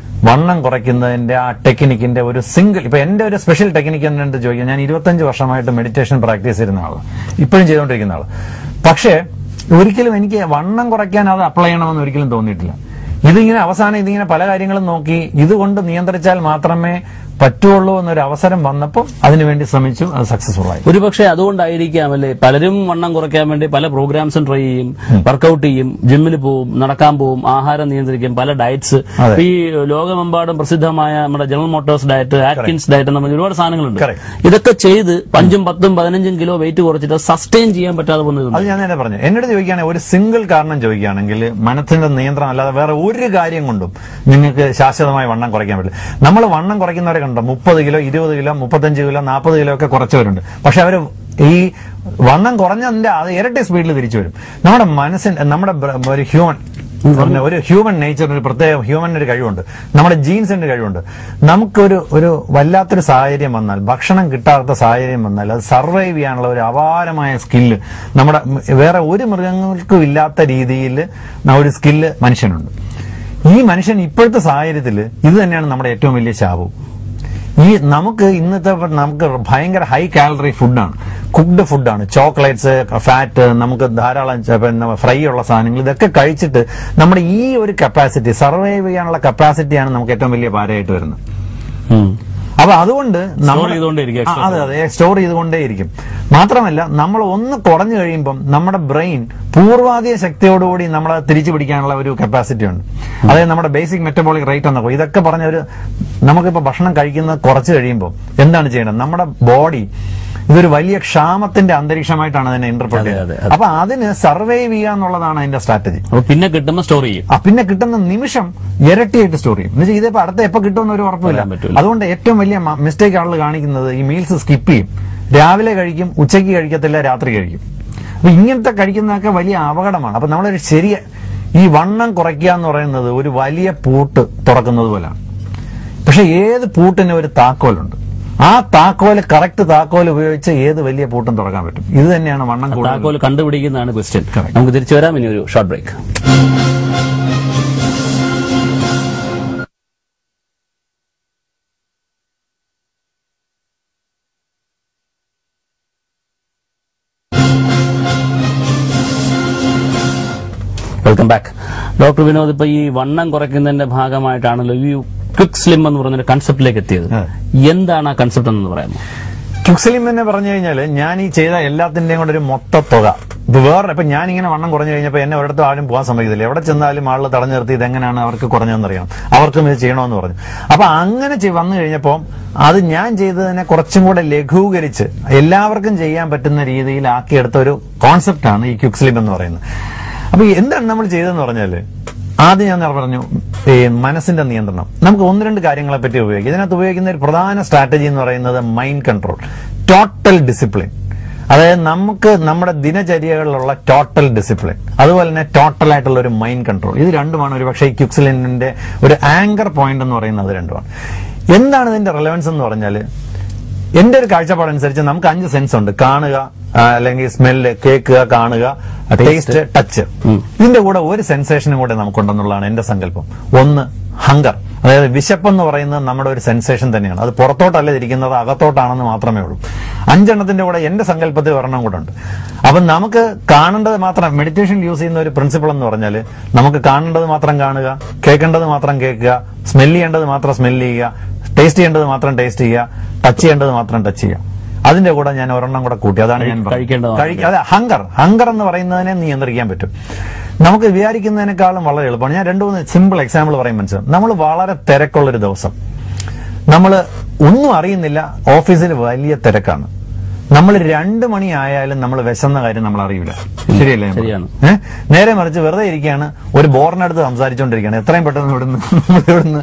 Speaker 2: വണ്ണം കുറയ്ക്കുന്നതിന്റെ ആ ടെക്നിക്കിന്റെ ഒരു സിംഗിൾ. ഇപ്പൊ എന്റെ ഒരു സ്പെഷ്യൽ ടെക്നിക്ക് എന്നു ചോദിക്കാം. ഞാൻ 25 വർഷമായിട്ട് മെഡിറ്റേഷൻ പ്രാക്ടീസ് ചെയ്യുന്ന ആള്, ഇപ്പോഴും ചെയ്തുകൊണ്ടിരിക്കുന്ന ആള്. പക്ഷേ ഒരിക്കലും എനിക്ക് വണ്ണം കുറയ്ക്കാൻ അത് അപ്ലൈ ചെയ്യണമെന്ന് ഒരിക്കലും തോന്നിയിട്ടില്ല. ഇതിങ്ങനെ പല കാര്യങ്ങളും നോക്കി ഇതുകൊണ്ട് നിയന്ത്രിച്ചാൽ മാത്രമേ പറ്റുള്ളൂ എന്നൊരു അവസരം വന്നപ്പോൾ അതിനുവേണ്ടി ശ്രമിച്ചു. അത് സക്സസ്ഫുൾ ആയി.
Speaker 1: ഒരുപക്ഷെ അതുകൊണ്ടായിരിക്കാം അല്ലെ പലരും വണ്ണം കുറയ്ക്കാൻ വേണ്ടി പല പ്രോഗ്രാംസും ട്രൈ ചെയ്യും, വർക്കൗട്ട് ചെയ്യും, ജിമ്മിൽ പോവും, നടക്കാൻ പോവും, ആഹാരം നിയന്ത്രിക്കും, പല ഡയറ്റ്സ്. ഈ ലോകമെമ്പാടും പ്രസിദ്ധമായ നമ്മുടെ general Motors diet, Atkins diet എന്ന് പറഞ്ഞ ഒരുപാട് സാധനങ്ങളുണ്ട്. ഇതൊക്കെ ചെയ്ത് 5, 10, 15 കിലോ വെയിറ്റ് കുറച്ചിട്ട് സസ്റ്റെയിൻ ചെയ്യാൻ പറ്റാതെ പോകുന്നത്.
Speaker 2: അത് ഞാൻ നേരെ പറഞ്ഞു. എന്നോട് ചോദിക്കുകയാണെങ്കിൽ ഒരു സിംഗിൾ കാരണം ചോദിക്കുകയാണെങ്കിൽ മനസ്സിന്റെ നിയന്ത്രണം അല്ലാതെ വേറെ ഒരു കാര്യം കൊണ്ടും നിങ്ങൾക്ക് ശാശ്വതമായി വണ്ണം കുറയ്ക്കാൻ പറ്റില്ല. നമ്മൾ വണ്ണം കുറയ്ക്കുന്നവരെ കണ്ടോ 30 കിലോ, 20 കിലോ, 35 കിലോ, 40 കിലോ ഒക്കെ കുറച്ചവരുണ്ട്. പക്ഷെ അവര് ഈ വണ്ണം കുറഞ്ഞതിന്റെ അത് ഇരട്ടി സ്പീഡിൽ തിരിച്ചു വരും. നമ്മുടെ മനസ്സിന്, നമ്മുടെ ഒരു ഹ്യൂമൻ നേച്ചറിന് ഒരു പ്രത്യേക ഒരു കഴിവുണ്ട്. നമ്മുടെ ജീൻസിന്റെ കഴിവുണ്ട്. നമുക്കൊരു വല്ലാത്തൊരു സാഹചര്യം വന്നാൽ, ഭക്ഷണം കിട്ടാത്ത സാഹചര്യം വന്നാൽ അത് സർവൈവ് ചെയ്യാനുള്ള ഒരു അപാരമായ സ്കില്ല് നമ്മുടെ വേറെ ഒരു മൃഗങ്ങൾക്കും ഇല്ലാത്ത രീതിയിൽ ഒരു സ്കില്ല് മനുഷ്യനുണ്ട്. ഈ മനുഷ്യൻ ഇപ്പോഴത്തെ സാഹചര്യത്തിൽ ഇത് തന്നെയാണ് നമ്മുടെ ഏറ്റവും വലിയ ശാപവും. നമുക്ക് ഭയങ്കര ഹൈ കാലറി ഫുഡാണ്, കുക്ക്ഡ് ഫുഡാണ്, ചോക്ലേറ്റ്സ്, ഫാറ്റ്, നമുക്ക് ധാരാളം ഫ്രൈ ഉള്ള സാധനങ്ങൾ, ഇതൊക്കെ കഴിച്ചിട്ട് നമ്മുടെ ഈ ഒരു കപ്പാസിറ്റി, സർവൈവ് ചെയ്യാനുള്ള കപ്പാസിറ്റിയാണ് നമുക്ക് ഏറ്റവും വലിയ ഭാരമായിട്ട് വരുന്നത്. അപ്പൊ അതുകൊണ്ട് അതെ സ്റ്റോർ ചെയ്തുകൊണ്ടേയിരിക്കും. മാത്രമല്ല നമ്മൾ ഒന്ന് കുറഞ്ഞു കഴിയുമ്പം നമ്മുടെ ബ്രെയിൻ പൂർവാധിക ശക്തിയോടുകൂടി നമ്മളെ തിരിച്ചു പിടിക്കാനുള്ള ഒരു കപ്പാസിറ്റി ഉണ്ട്. അതായത് നമ്മുടെ ബേസിക് മെറ്റബോളിക് റേറ്റ് എന്നൊക്കെ ഇതൊക്കെ പറഞ്ഞ നമുക്കിപ്പോ ഭക്ഷണം കഴിക്കുന്നത് കുറച്ച് കഴിയുമ്പോൾ എന്താണ് ചെയ്യേണ്ടത്? നമ്മുടെ ബോഡി ഇതൊരു വലിയ ക്ഷാമത്തിന്റെ അന്തരീക്ഷമായിട്ടാണ് അതിനെ ഇന്റർപ്രറ്റ് ചെയ്യുന്നത്. അപ്പൊ അതിന് സർവൈവ് ചെയ്യുക എന്നുള്ളതാണ് അതിന്റെ സ്ട്രാറ്റജി.
Speaker 1: പിന്നെ കിട്ടുന്ന സ്റ്റോർ ചെയ്യും.
Speaker 2: പിന്നെ കിട്ടുന്ന നിമിഷം ഇരട്ടിയായിട്ട് സ്റ്റോർ ചെയ്യും. എന്ന് വെച്ചാൽ ഇതിപ്പോ അടുത്ത എപ്പോ കിട്ടുമെന്ന് ഒരു ഉറപ്പില്ല. അതുകൊണ്ട് ഏറ്റവും വലിയ മിസ്റ്റേക്ക് ആളുകൾ കാണിക്കുന്നത് ഈ മീൽസ് സ്കിപ്പ് ചെയ്യും. രാവിലെ കഴിക്കും, ഉച്ചയ്ക്ക് കഴിക്കത്തില്ല, രാത്രി കഴിക്കും. അപ്പൊ ഇങ്ങനത്തെ കഴിക്കുന്നതൊക്കെ വലിയ അപകടമാണ്. അപ്പൊ നമ്മളൊരു ഈ വണ്ണം കുറയ്ക്കുക എന്ന് പറയുന്നത് ഒരു വലിയ പൂട്ട് തുറക്കുന്നത് പോലെയാണ്. പക്ഷെ ഏത് പൂട്ടിനും ഒരു താക്കോലുണ്ട്. ആ കറക്റ്റ് താക്കോൽ ഉപയോഗിച്ച് ഏത് വലിയ പൂട്ടും തുറക്കാൻ പറ്റും. ഇത് തന്നെയാണ് വണ്ണം കൂടുതൽ.
Speaker 1: താക്കോൽ കണ്ടുപിടിക്കുന്നതാണ് ക്വസ്റ്റ്യൻ. നമുക്ക് തിരിച്ചു വരാം. ഇനി ഒരു short break. Welcome back. Doctor Vinod, ഇപ്പൊ ഈ വണ്ണം കുറയ്ക്കുന്നതിന്റെ ഭാഗമായിട്ടാണല്ലോ ഈ ക്വിക്ക് സ്ലിം എന്ന് പറഞ്ഞൊരു കൺസെപ്റ്റിലേക്ക് എത്തിയത്. എന്താണ് ആ കൺസെപ്റ്റ് എന്ന് പറയാമോ?
Speaker 2: ക്വിക്ക് സ്ലിം എന്ന് പറഞ്ഞു കഴിഞ്ഞാൽ ഞാൻ ഈ ചെയ്ത എല്ലാത്തിന്റെയും കൂടെ ഒരു മൊത്തത്തുക. ഇപ്പൊ ഞാനിങ്ങനെ വണ്ണം കുറഞ്ഞു കഴിഞ്ഞപ്പോൾ എന്നെ ഒരിടത്തും ആരും പോകാൻ സമ്മതിക്കില്ല. എവിടെ ചെന്നാലും ആളുകൾ തടഞ്ഞു നിർത്തി ഇതെങ്ങനെയാണ് അവർക്ക് കുറഞ്ഞതെന്നറിയണം, അവർക്കും ഇത് ചെയ്യണമെന്ന് പറഞ്ഞു. അപ്പൊ അങ്ങനെ വന്നു കഴിഞ്ഞപ്പോൾ അത് ഞാൻ ചെയ്തതിനെ കുറച്ചും കൂടെ ലഘൂകരിച്ച് എല്ലാവർക്കും ചെയ്യാൻ പറ്റുന്ന രീതിയിൽ ആക്കിയെടുത്ത ഒരു കോൺസെപ്റ്റാണ് ഈ ക്വിക്ക് സ്ലിം എന്ന് പറയുന്നത്. അപ്പൊ എന്താണ് നമ്മൾ ചെയ്തതെന്ന് പറഞ്ഞാല്, ആദ്യം ഞാൻ പറഞ്ഞു മനസ്സിന്റെ നിയന്ത്രണം. നമുക്ക് 1-2 കാര്യങ്ങളെ പറ്റി ഉപയോഗിക്കും. ഇതിനകത്ത് ഉപയോഗിക്കുന്ന ഒരു പ്രധാന സ്ട്രാറ്റജി എന്ന് പറയുന്നത് മൈൻഡ് കൺട്രോൾ, ടോട്ടൽ ഡിസിപ്ലിൻ. അതായത് നമുക്ക് നമ്മുടെ ദിനചര്യകളിലുള്ള ടോട്ടൽ ഡിസിപ്ലിൻ, അതുപോലെ തന്നെ ടോട്ടൽ ആയിട്ടുള്ള ഒരു മൈൻഡ് കൺട്രോൾ. ഇത് രണ്ടുമാണ് ഒരുപക്ഷെ ഈ ക്വിക്ക് സ്ലിമിന്റെ ഒരു ആങ്കർ പോയിന്റ് എന്ന് പറയുന്നത്. അത് രണ്ടുമാണ്. എന്താണ് ഇതിന്റെ റെലവൻസ് എന്ന് പറഞ്ഞാൽ, എന്റെ ഒരു കാഴ്ചപ്പാടനുസരിച്ച് നമുക്ക് 5 സെൻസ് ഉണ്ട്. കാണുക, അല്ലെങ്കിൽ സ്മെല്ല്, കേൾക്കുക, കാണുക, ടേസ്റ്റ്, ടച്ച്. ഇതിന്റെ കൂടെ ഒരു സെൻസേഷനും കൂടെ നമുക്കുണ്ടെന്നുള്ളതാണ് എന്റെ സങ്കല്പം. ഒന്ന് ഹങ്കർ, അതായത് വിശപ്പെന്ന് പറയുന്നത് നമ്മുടെ ഒരു സെൻസേഷൻ തന്നെയാണ്. അത് പുറത്തോട്ടല്ല ഇരിക്കുന്നത്, അകത്തോട്ടാണെന്ന് മാത്രമേ ഉള്ളൂ. 5 എണ്ണത്തിന്റെ കൂടെ എന്റെ സങ്കല്പത്തിൽ ഒരെണ്ണം കൂടെ ഉണ്ട്. അപ്പൊ നമുക്ക് കാണേണ്ടത് മാത്രം, മെഡിറ്റേഷൻ യൂസ് ചെയ്യുന്ന ഒരു പ്രിൻസിപ്പിൾ എന്ന് പറഞ്ഞാൽ നമുക്ക് കാണേണ്ടത് മാത്രം കാണുക, കേൾക്കേണ്ടത് മാത്രം കേൾക്കുക, സ്മെല്ല് ചെയ്യേണ്ടത് മാത്രം സ്മെല്ല് ചെയ്യുക, ടേസ്റ്റ് ചെയ്യേണ്ടത് മാത്രം ടേസ്റ്റ് ചെയ്യുക, ടച്ച് ചെയ്യേണ്ടത് മാത്രം ടച്ച് ചെയ്യുക. അതിന്റെ കൂടെ ഞാൻ ഒരെണ്ണം കൂടെ കൂട്ടി. അതാണ് ഞാൻ അതെ ഹങ്കർ എന്ന് പറയുന്നതിനെ നിയന്ത്രിക്കാൻ പറ്റും. നമുക്ക് വിചാരിക്കുന്നതിനേക്കാളും വളരെ എളുപ്പമാണ്. ഞാൻ 2-3 സിമ്പിൾ എക്സാമ്പിൾ പറയും മനസ്സിലാവും. നമ്മൾ വളരെ തിരക്കുള്ളൊരു ദിവസം, നമ്മൾ ഒന്നും അറിയുന്നില്ല, ഓഫീസിൽ വലിയ തിരക്കാണ്. നമ്മൾ 2 മണി ആയാലും നമ്മൾ വിശന്ന കാര്യം നമ്മൾ അറിയില്ല. ശരിയല്ലേ? നേരെ മറിച്ച് വെറുതെ ഇരിക്കുകയാണ്, ഒരു ബോറിനടുത്ത് സംസാരിച്ചുകൊണ്ടിരിക്കുകയാണ്. എത്രയും പെട്ടെന്ന് ഇവിടുന്ന്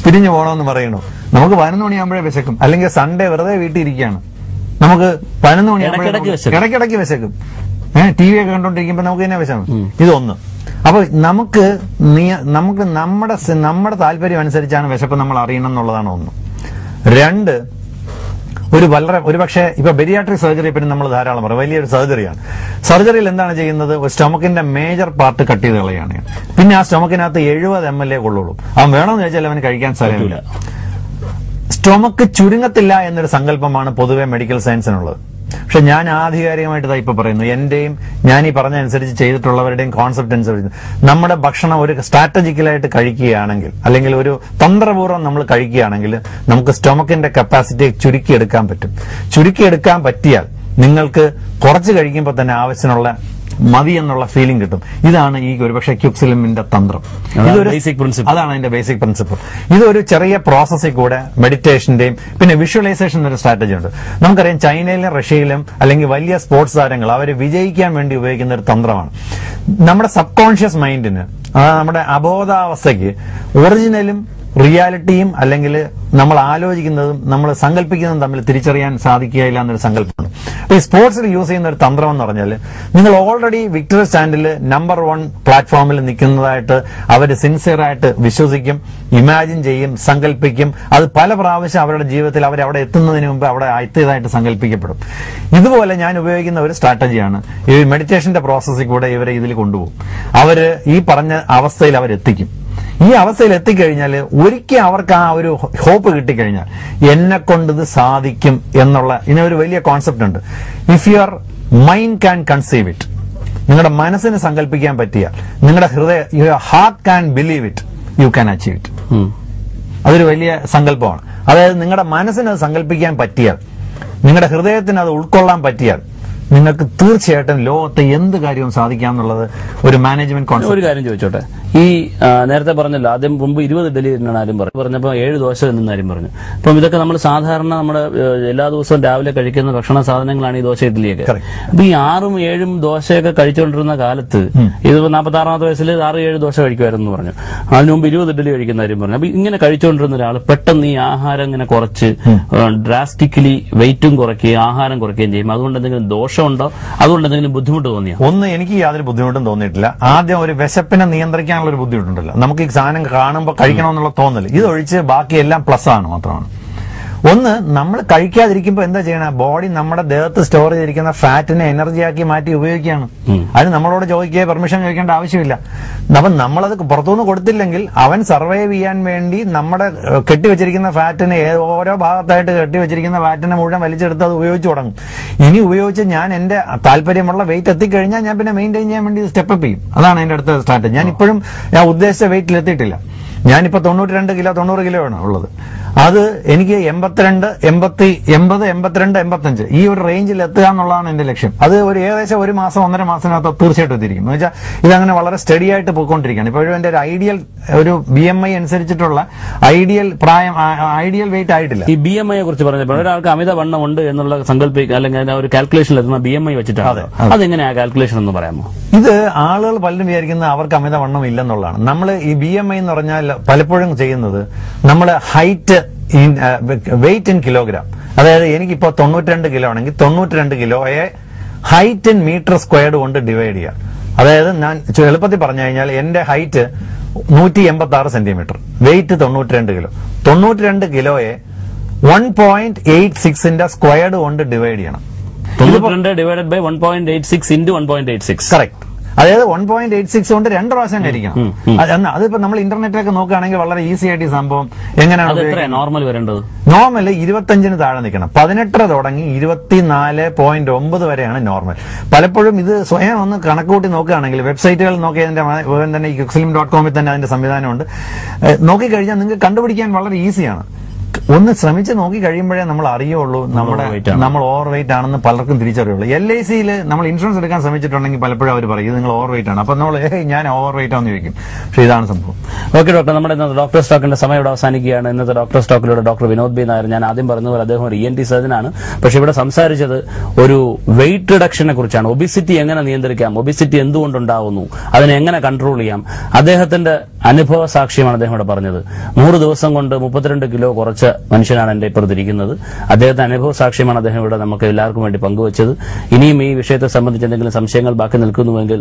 Speaker 2: പിരിഞ്ഞു പോകണമെന്ന് പറയണോ? നമുക്ക് 11 മണിയാകുമ്പോഴേ വിശക്കും, അല്ലെങ്കിൽ സൺഡേ വെറുതെ വീട്ടിൽ ഇരിക്കുകയാണ്, നമുക്ക് 11 മണിയാകുമ്പോഴേ ഇടയ്ക്കിടയ്ക്ക് വിശക്കും. TV ഒക്കെ കണ്ടോണ്ടിരിക്കുമ്പോ നമുക്ക് തന്നെ വിശക്കും. ഇതൊന്ന്. അപ്പൊ നമുക്ക് നമ്മുടെ താല്പര്യം അനുസരിച്ചാണ് വിശപ്പ് നമ്മൾ അറിയണം എന്നുള്ളതാണ് ഒന്ന്. രണ്ട്, ഒരുപക്ഷെ ഇപ്പൊ ബെരിയാട്രിക് സർജറി പിന്നെ നമ്മൾ ധാരാളം പറയും, വലിയൊരു സർജറിയാണ്. സർജറിയിൽ എന്താണ് ചെയ്യുന്നത്? സ്റ്റൊമക്കിന്റെ മേജർ പാർട്ട് കട്ട് ചെയ്ത് കളയാണ്. പിന്നെ ആ സ്റ്റൊമക്കിനകത്ത് 70 ml കൊള്ളുള്ളൂ. അവൻ വേണമെന്ന് ചോദിച്ചാൽ അവന് കഴിക്കാൻ സ്ഥലമില്ല. സ്റ്റൊമക്ക് ചുരുങ്ങത്തില്ല എന്നൊരു സങ്കല്പമാണ് പൊതുവെ മെഡിക്കൽ സയൻസിനുള്ളത്. പക്ഷെ ഞാൻ ആധികാരികമായിട്ട് ഇപ്പൊ പറയുന്നു, എന്റെയും ഞാൻ ഈ പറഞ്ഞ അനുസരിച്ച് ചെയ്തിട്ടുള്ളവരുടെയും കോൺസെപ്റ്റ് അനുസരിച്ച് നമ്മുടെ ഭക്ഷണം ഒരു സ്ട്രാറ്റജിക്കലായിട്ട് കഴിക്കുകയാണെങ്കിൽ, അല്ലെങ്കിൽ ഒരു തന്ത്രപൂർവ്വം നമ്മൾ കഴിക്കുകയാണെങ്കിൽ നമുക്ക് സ്റ്റൊമക്കിന്റെ കപ്പാസിറ്റി ചുരുക്കിയെടുക്കാൻ പറ്റും. ചുരുക്കിയെടുക്കാൻ പറ്റിയാൽ നിങ്ങൾക്ക് കുറച്ച് കഴിക്കുമ്പോൾ തന്നെ ആവശ്യമുള്ള മതി എന്നുള്ള ഫീലിംഗ് കിട്ടും. ഇതാണ് ഈ ഒരുപക്ഷെ ക്യുക്സിലിമിന്റെ തന്ത്രം. അതാണ് അതിന്റെ ബേസിക് പ്രിൻസിപ്പിൾ. ഇതൊരു ചെറിയ പ്രോസസ്സിൽ കൂടെ മെഡിറ്റേഷന്റെയും പിന്നെ വിഷ്വലൈസേഷൻ എന്നൊരു സ്ട്രാറ്റജി ഉണ്ട്. നമുക്കറിയാം ചൈനയിലും റഷ്യയിലും അല്ലെങ്കിൽ വലിയ സ്പോർട്സ് താരങ്ങൾ അവർ വിജയിക്കാൻ വേണ്ടി ഉപയോഗിക്കുന്ന ഒരു തന്ത്രമാണ്. നമ്മുടെ സബ് കോൺഷ്യസ് മൈൻഡിന്, നമ്മുടെ അബോധാവസ്ഥയ്ക്ക് ഒറിജിനലും റിയാലിറ്റിയും അല്ലെങ്കിൽ നമ്മൾ ആലോചിക്കുന്നതും നമ്മൾ സങ്കല്പിക്കുന്നതും തമ്മിൽ തിരിച്ചറിയാൻ സാധിക്കുകയില്ല എന്നൊരു സങ്കല്പമാണ്. അപ്പൊ ഈ സ്പോർട്സിൽ യൂസ് ചെയ്യുന്ന ഒരു തന്ത്രം എന്ന് പറഞ്ഞാൽ, നിങ്ങൾ ഓൾറെഡി വിക്ടറി സ്റ്റാൻഡിൽ നമ്പർ 1 പ്ലാറ്റ്ഫോമിൽ നിൽക്കുന്നതായിട്ട് അവർ സിൻസിയറായിട്ട് വിശ്വസിക്കും, ഇമാജിൻ ചെയ്യും, സങ്കല്പിക്കും. അത് പല പ്രാവശ്യം അവരുടെ ജീവിതത്തിൽ അവരവിടെ എത്തുന്നതിന് മുമ്പ് അവിടെ എത്തിയതായിട്ട് സങ്കല്പിക്കപ്പെടും. ഇതുപോലെ ഞാൻ ഉപയോഗിക്കുന്ന ഒരു സ്ട്രാറ്റജിയാണ് ഈ മെഡിറ്റേഷന്റെ പ്രോസസ്സിൽ കൂടെ ഇവരെ ഇതിൽ കൊണ്ടുപോകും. അവര് ഈ പറഞ്ഞ അവസ്ഥയിൽ അവരെത്തിക്കും. ഈ അവസ്ഥയിൽ എത്തിക്കഴിഞ്ഞാൽ ഒരിക്കൽ അവർക്ക് ആ ഒരു ഹോപ്പ് കിട്ടിക്കഴിഞ്ഞാൽ എന്നെ കൊണ്ടിത് സാധിക്കും എന്നുള്ള ഇതിനൊരു വലിയ കോൺസെപ്റ്റ് ഉണ്ട്. If your mind can conceive it, നിങ്ങളുടെ മനസ്സിന് സങ്കല്പിക്കാൻ പറ്റിയാൽ, നിങ്ങളുടെ your heart can believe it, you can achieve it. അതൊരു വലിയ സങ്കല്പമാണ്. അതായത് നിങ്ങളുടെ മനസ്സിന് അത് സങ്കല്പിക്കാൻ പറ്റിയാൽ, നിങ്ങളുടെ ഹൃദയത്തിന് അത് ഉൾക്കൊള്ളാൻ പറ്റിയാൽ നിങ്ങൾക്ക് തീർച്ചയായിട്ടും ലോകത്ത് എന്ത് കാര്യവും സാധിക്കാമെന്നുള്ളത് ഒരു മാനേജ്മെന്റ് കോൺസെപ്റ്റ്.
Speaker 1: ഒരു കാര്യം ചോദിച്ചോട്ടെ, ഈ നേരത്തെ പറഞ്ഞല്ലോ ആദ്യം മുമ്പ് 20 ഇഡ്ഡലി തിന്നാലും പറഞ്ഞപ്പോൾ 7 ദോശ തിന്നാലും പറഞ്ഞു. അപ്പം ഇതൊക്കെ നമ്മൾ സാധാരണ നമ്മുടെ എല്ലാ ദിവസവും രാവിലെ കഴിക്കുന്ന ഭക്ഷണ സാധനങ്ങളാണ് ഈ ദോശ ഇഡ്ഡലിയൊക്കെ. അപ്പൊ ഈ 6ഉം 7ഉം ദോശയൊക്കെ കഴിച്ചുകൊണ്ടിരുന്ന കാലത്ത് ഇത് 46ാമത്തെ വയസ്സിൽ 6-7 ദോശ കഴിക്കുമായിരുന്നു പറഞ്ഞു. അതിന് മുമ്പ് 20 ഇഡ്ഡലി കഴിക്കുന്ന കാര്യം പറഞ്ഞു. അപ്പൊ ഇങ്ങനെ കഴിച്ചുകൊണ്ടിരുന്ന ഒരാൾ പെട്ടെന്ന് ഈ ആഹാരം ഇങ്ങനെ കുറച്ച് ഡ്രാസ്റ്റിക്കലി വെയിറ്റും കുറയ്ക്കുകയും ആഹാരം കുറയ്ക്കുകയും ചെയ്യും. അതുകൊണ്ട് എന്തെങ്കിലും ദോഷമുണ്ടോ, അതുകൊണ്ട് എന്തെങ്കിലും ബുദ്ധിമുട്ട് തോന്നിയോ?
Speaker 2: ഒന്ന്, എനിക്ക് യാതൊരു ബുദ്ധിമുട്ടും തോന്നിയിട്ടില്ല. ആദ്യം ഒരു വിശപ്പിനെ നിയന്ത്രിക്കാൻ ഒരു ബുദ്ധിമുട്ടുണ്ടല്ലോ, നമുക്ക് ഈ സാധനം കാണുമ്പോൾ കഴിക്കണമെന്നുള്ള തോന്നല്, ഇതൊഴിച്ച് ബാക്കിയെല്ലാം പ്ലസ് ആണ് മാത്രമാണ്. ഒന്ന്, നമ്മൾ കഴിക്കാതിരിക്കുമ്പോൾ എന്താ ചെയ്യണം? ബോഡി നമ്മുടെ ദേഹത്ത് സ്റ്റോർ ചെയ്തിരിക്കുന്ന ഫാറ്റിനെ എനർജിയാക്കി മാറ്റി ഉപയോഗിക്കുകയാണ്. അതിന് നമ്മളോട് പെർമിഷൻ ചോദിക്കേണ്ട ആവശ്യമില്ല. അപ്പൊ നമ്മളത് പുറത്തുനിന്ന് കൊടുത്തില്ലെങ്കിൽ അവൻ സർവൈവ് ചെയ്യാൻ വേണ്ടി നമ്മുടെ കെട്ടിവെച്ചിരിക്കുന്ന ഫാറ്റിനെ ഓരോ ഭാഗത്തായിട്ട് കെട്ടിവെച്ചിരിക്കുന്ന ഫാറ്റിനെ മുഴുവൻ വലിച്ചെടുത്ത് അത് ഉപയോഗിച്ച് തുടങ്ങും. ഇനി ഉപയോഗിച്ച് ഞാൻ എന്റെ താല്പര്യമുള്ള വെയിറ്റ് എത്തിക്കഴിഞ്ഞാൽ ഞാൻ പിന്നെ മെയിൻറ്റെയിൻ ചെയ്യാൻ വേണ്ടി സ്റ്റെപ്പ് അപ്പ് ചെയ്യും. അതാണ് എന്റെ അടുത്ത സ്ട്രാറ്റജി. ഞാൻ ഇപ്പോഴും ഞാൻ ഉദ്ദേശിച്ച വെയിറ്റിൽ എത്തിയിട്ടില്ല. ഞാനിപ്പോ 92 കിലോ 90 കിലോ ആണ് ഉള്ളത്. അത് എനിക്ക് 82, 80, 82, 85 ഈ ഒരു റേഞ്ചിൽ എത്തുക എന്നുള്ളതാണ് എന്റെ ലക്ഷ്യം. അത് ഒരു ഏകദേശം 1 മാസം 1.5 മാസത്തിനകത്ത് തീർച്ചയായിട്ടും എത്തിയിരിക്കും. എന്ന് വെച്ചാൽ ഇതങ്ങനെ വളരെ സ്റ്റഡി ആയിട്ട് പോയിക്കൊണ്ടിരിക്കുകയാണ്. ഇപ്പോഴും എന്റെ ഒരു ഐഡിയൽ ഒരു BMI അനുസരിച്ചിട്ടുള്ള ഐഡിയൽ പ്രായം, ഐഡിയൽ വെയിറ്റ് ആയിട്ടില്ല.
Speaker 1: ഈ BMI കുറിച്ച് പറഞ്ഞപ്പോൾ ഒരാൾക്ക് അമിതവണ്ണം ഉണ്ട് എന്നുള്ള സങ്കല്പിക്കുക അല്ലെങ്കിൽ ഒരു കാൽക്കുലേഷനിൽ എത്തുന്ന BMI വെച്ചിട്ടാണ്. അതെങ്ങനെയാ കാൽക്കുലേഷൻ എന്ന് പറയാമോ?
Speaker 2: ഇത് ആളുകൾ പലരും വിചാരിക്കുന്നത് അവർക്ക് അമിതവണ്ണം ഇല്ലെന്നുള്ളതാണ്. നമ്മൾ ഈ BMI എന്ന് പറഞ്ഞാൽ പലപ്പോഴും ചെയ്യുന്നത് നമ്മൾ ഹൈറ്റ് വെയിറ്റ് ഇൻ കിലോഗ്രാം. അതായത് എനിക്കിപ്പോ 92 കിലോ ആണെങ്കിൽ 92 കിലോയെ ഹൈറ്റ് ഇൻ മീറ്റർ സ്ക്വയർഡ് കൊണ്ട് ഡിവൈഡ് ചെയ്യാം. അതായത് ഞാൻ എളുപ്പത്തിൽ പറഞ്ഞു കഴിഞ്ഞാൽ എന്റെ ഹൈറ്റ് 186 സെന്റിമീറ്റർ, വെയിറ്റ് 92 കിലോ. 92 കിലോയെ 1.86ന്റെ സ്ക്വയർഡ് കൊണ്ട് ഡിവൈഡ് ചെയ്യണം.
Speaker 1: 92 ഡിവൈഡഡ് ബൈ 1.86 ഇൻറ്റു 1.86.
Speaker 2: കറക്റ്റ്. അതായത് 1.86 കൊണ്ട് 2 പ്രാവശ്യം കഴിക്കണം. അതിപ്പോ നമ്മൾ ഇന്റർനെറ്റിലൊക്കെ നോക്കുകയാണെങ്കിൽ വളരെ ഈസി ആയിട്ട് ഈ സംഭവം എങ്ങനെയാണ്
Speaker 1: നോർമൽ വരേണ്ടത്.
Speaker 2: നോർമൽ 25 താഴെ നിൽക്കണം. 18 തുടങ്ങി 24.9 വരെയാണ് നോർമൽ. പലപ്പോഴും ഇത് സ്വയം ഒന്ന് കണക്കുകൂട്ടി നോക്കുകയാണെങ്കിൽ വെബ്സൈറ്റുകൾ നോക്കിയതിന്റെ തന്നെ ഈ ക്യുക്സിലിം.com തന്നെ അതിന്റെ സംവിധാനമുണ്ട്. നോക്കിക്കഴിഞ്ഞാൽ നിങ്ങൾക്ക് കണ്ടുപിടിക്കാൻ വളരെ ഈസിയാണ്. ഒന്ന് ശ്രമിച്ച് നോക്കി കഴിയുമ്പോഴേ നമ്മൾ അറിയുള്ളൂ നമ്മൾ ഓവർ വെയിറ്റ് ആണെന്ന് പലർക്കും തിരിച്ചറിയുള്ളൂ. LICയിൽ നമ്മൾ ഇൻഷുറൻസ് എടുക്കാൻ ശ്രമിച്ചിട്ടുണ്ടെങ്കിൽ പലപ്പോഴും അവർ പറയും ഇത് നിങ്ങൾ ഓവർ വെയിറ്റ് ആണ്. അപ്പൊ നമ്മൾ ഞാൻ ഓവർ വെയിറ്റ് ആണെന്ന് ചോദിക്കും. പക്ഷെ ഇതാണ് സംഭവം.
Speaker 1: ഓക്കെ ഡോക്ടർ, നമ്മുടെ ഇന്നത്തെ ഡോക്ടർ സ്റ്റോക്കിന്റെ സമയം ഇവിടെ അവസാനിക്കുകയാണ്. ഇന്നത്തെ ഡോക്ടർ സ്റ്റോക്കിലൂടെ ഡോക്ടർ വിനോദ് ബി നായർ, ഞാൻ ആദ്യം പറഞ്ഞതുപോലെ അദ്ദേഹം ഒരു ENT സർജനാണ്. പക്ഷെ ഇവിടെ സംസാരിച്ചത് ഒരു വെയിറ്റ് റിഡക്ഷനെ കുറിച്ചാണ്. ഒബിസിറ്റി എങ്ങനെ നിയന്ത്രിക്കാം, ഒബിസിറ്റി എന്തുകൊണ്ടുണ്ടാവുന്നു, അതിനെ എങ്ങനെ കൺട്രോൾ ചെയ്യാം, അദ്ദേഹത്തിന്റെ അനുഭവ സാക്ഷ്യമാണ് അദ്ദേഹം ഇവിടെ പറഞ്ഞത്. 100 ദിവസം കൊണ്ട് 32 കിലോ കുറച്ച മനുഷ്യനാണ് എന്റെ ഇപ്പുറത്തിരിക്കുന്നത്. അദ്ദേഹത്തിന്റെ അനുഭവ സാക്ഷ്യമാണ് അദ്ദേഹം ഇവിടെ നമുക്ക് എല്ലാവർക്കും വേണ്ടി പങ്കുവച്ചത്. ഇനിയും ഈ വിഷയത്തെ സംബന്ധിച്ച് എന്തെങ്കിലും സംശയങ്ങൾ ബാക്കി നിൽക്കുന്നുവെങ്കിൽ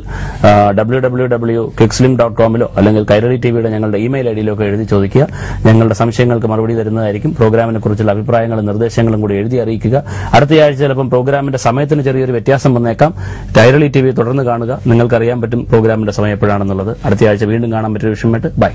Speaker 1: www.kickslim.com അല്ലെങ്കിൽ കൈരളി ടിവിയുടെ ഞങ്ങളുടെ ഇമെയിൽ ഐഡിയിലൊക്കെ എഴുതി ചോദിക്കുക. ഞങ്ങളുടെ സംശയങ്ങൾക്ക് മറുപടി തരുന്നതായിരിക്കും. പ്രോഗ്രാമിനെ കുറിച്ചുള്ള അഭിപ്രായങ്ങളും നിർദ്ദേശങ്ങളും കൂടി എഴുതി അറിയിക്കുക. അടുത്തയാഴ്ച ചിലപ്പം പ്രോഗ്രാമിന്റെ സമയത്തിന് ചെറിയൊരു വ്യത്യാസം വന്നേക്കാം. കൈരളി ടിവി തുടർന്ന് കാണുക. നിങ്ങൾക്കറിയാൻ പറ്റും പ്രോഗ്രാമിന്റെ സമയം എപ്പോഴാണെന്നുള്ളത്. അടുത്തയാഴ്ച വീണ്ടും കാണാൻ പറ്റിയ വിഷയമായിട്ട് ബൈ.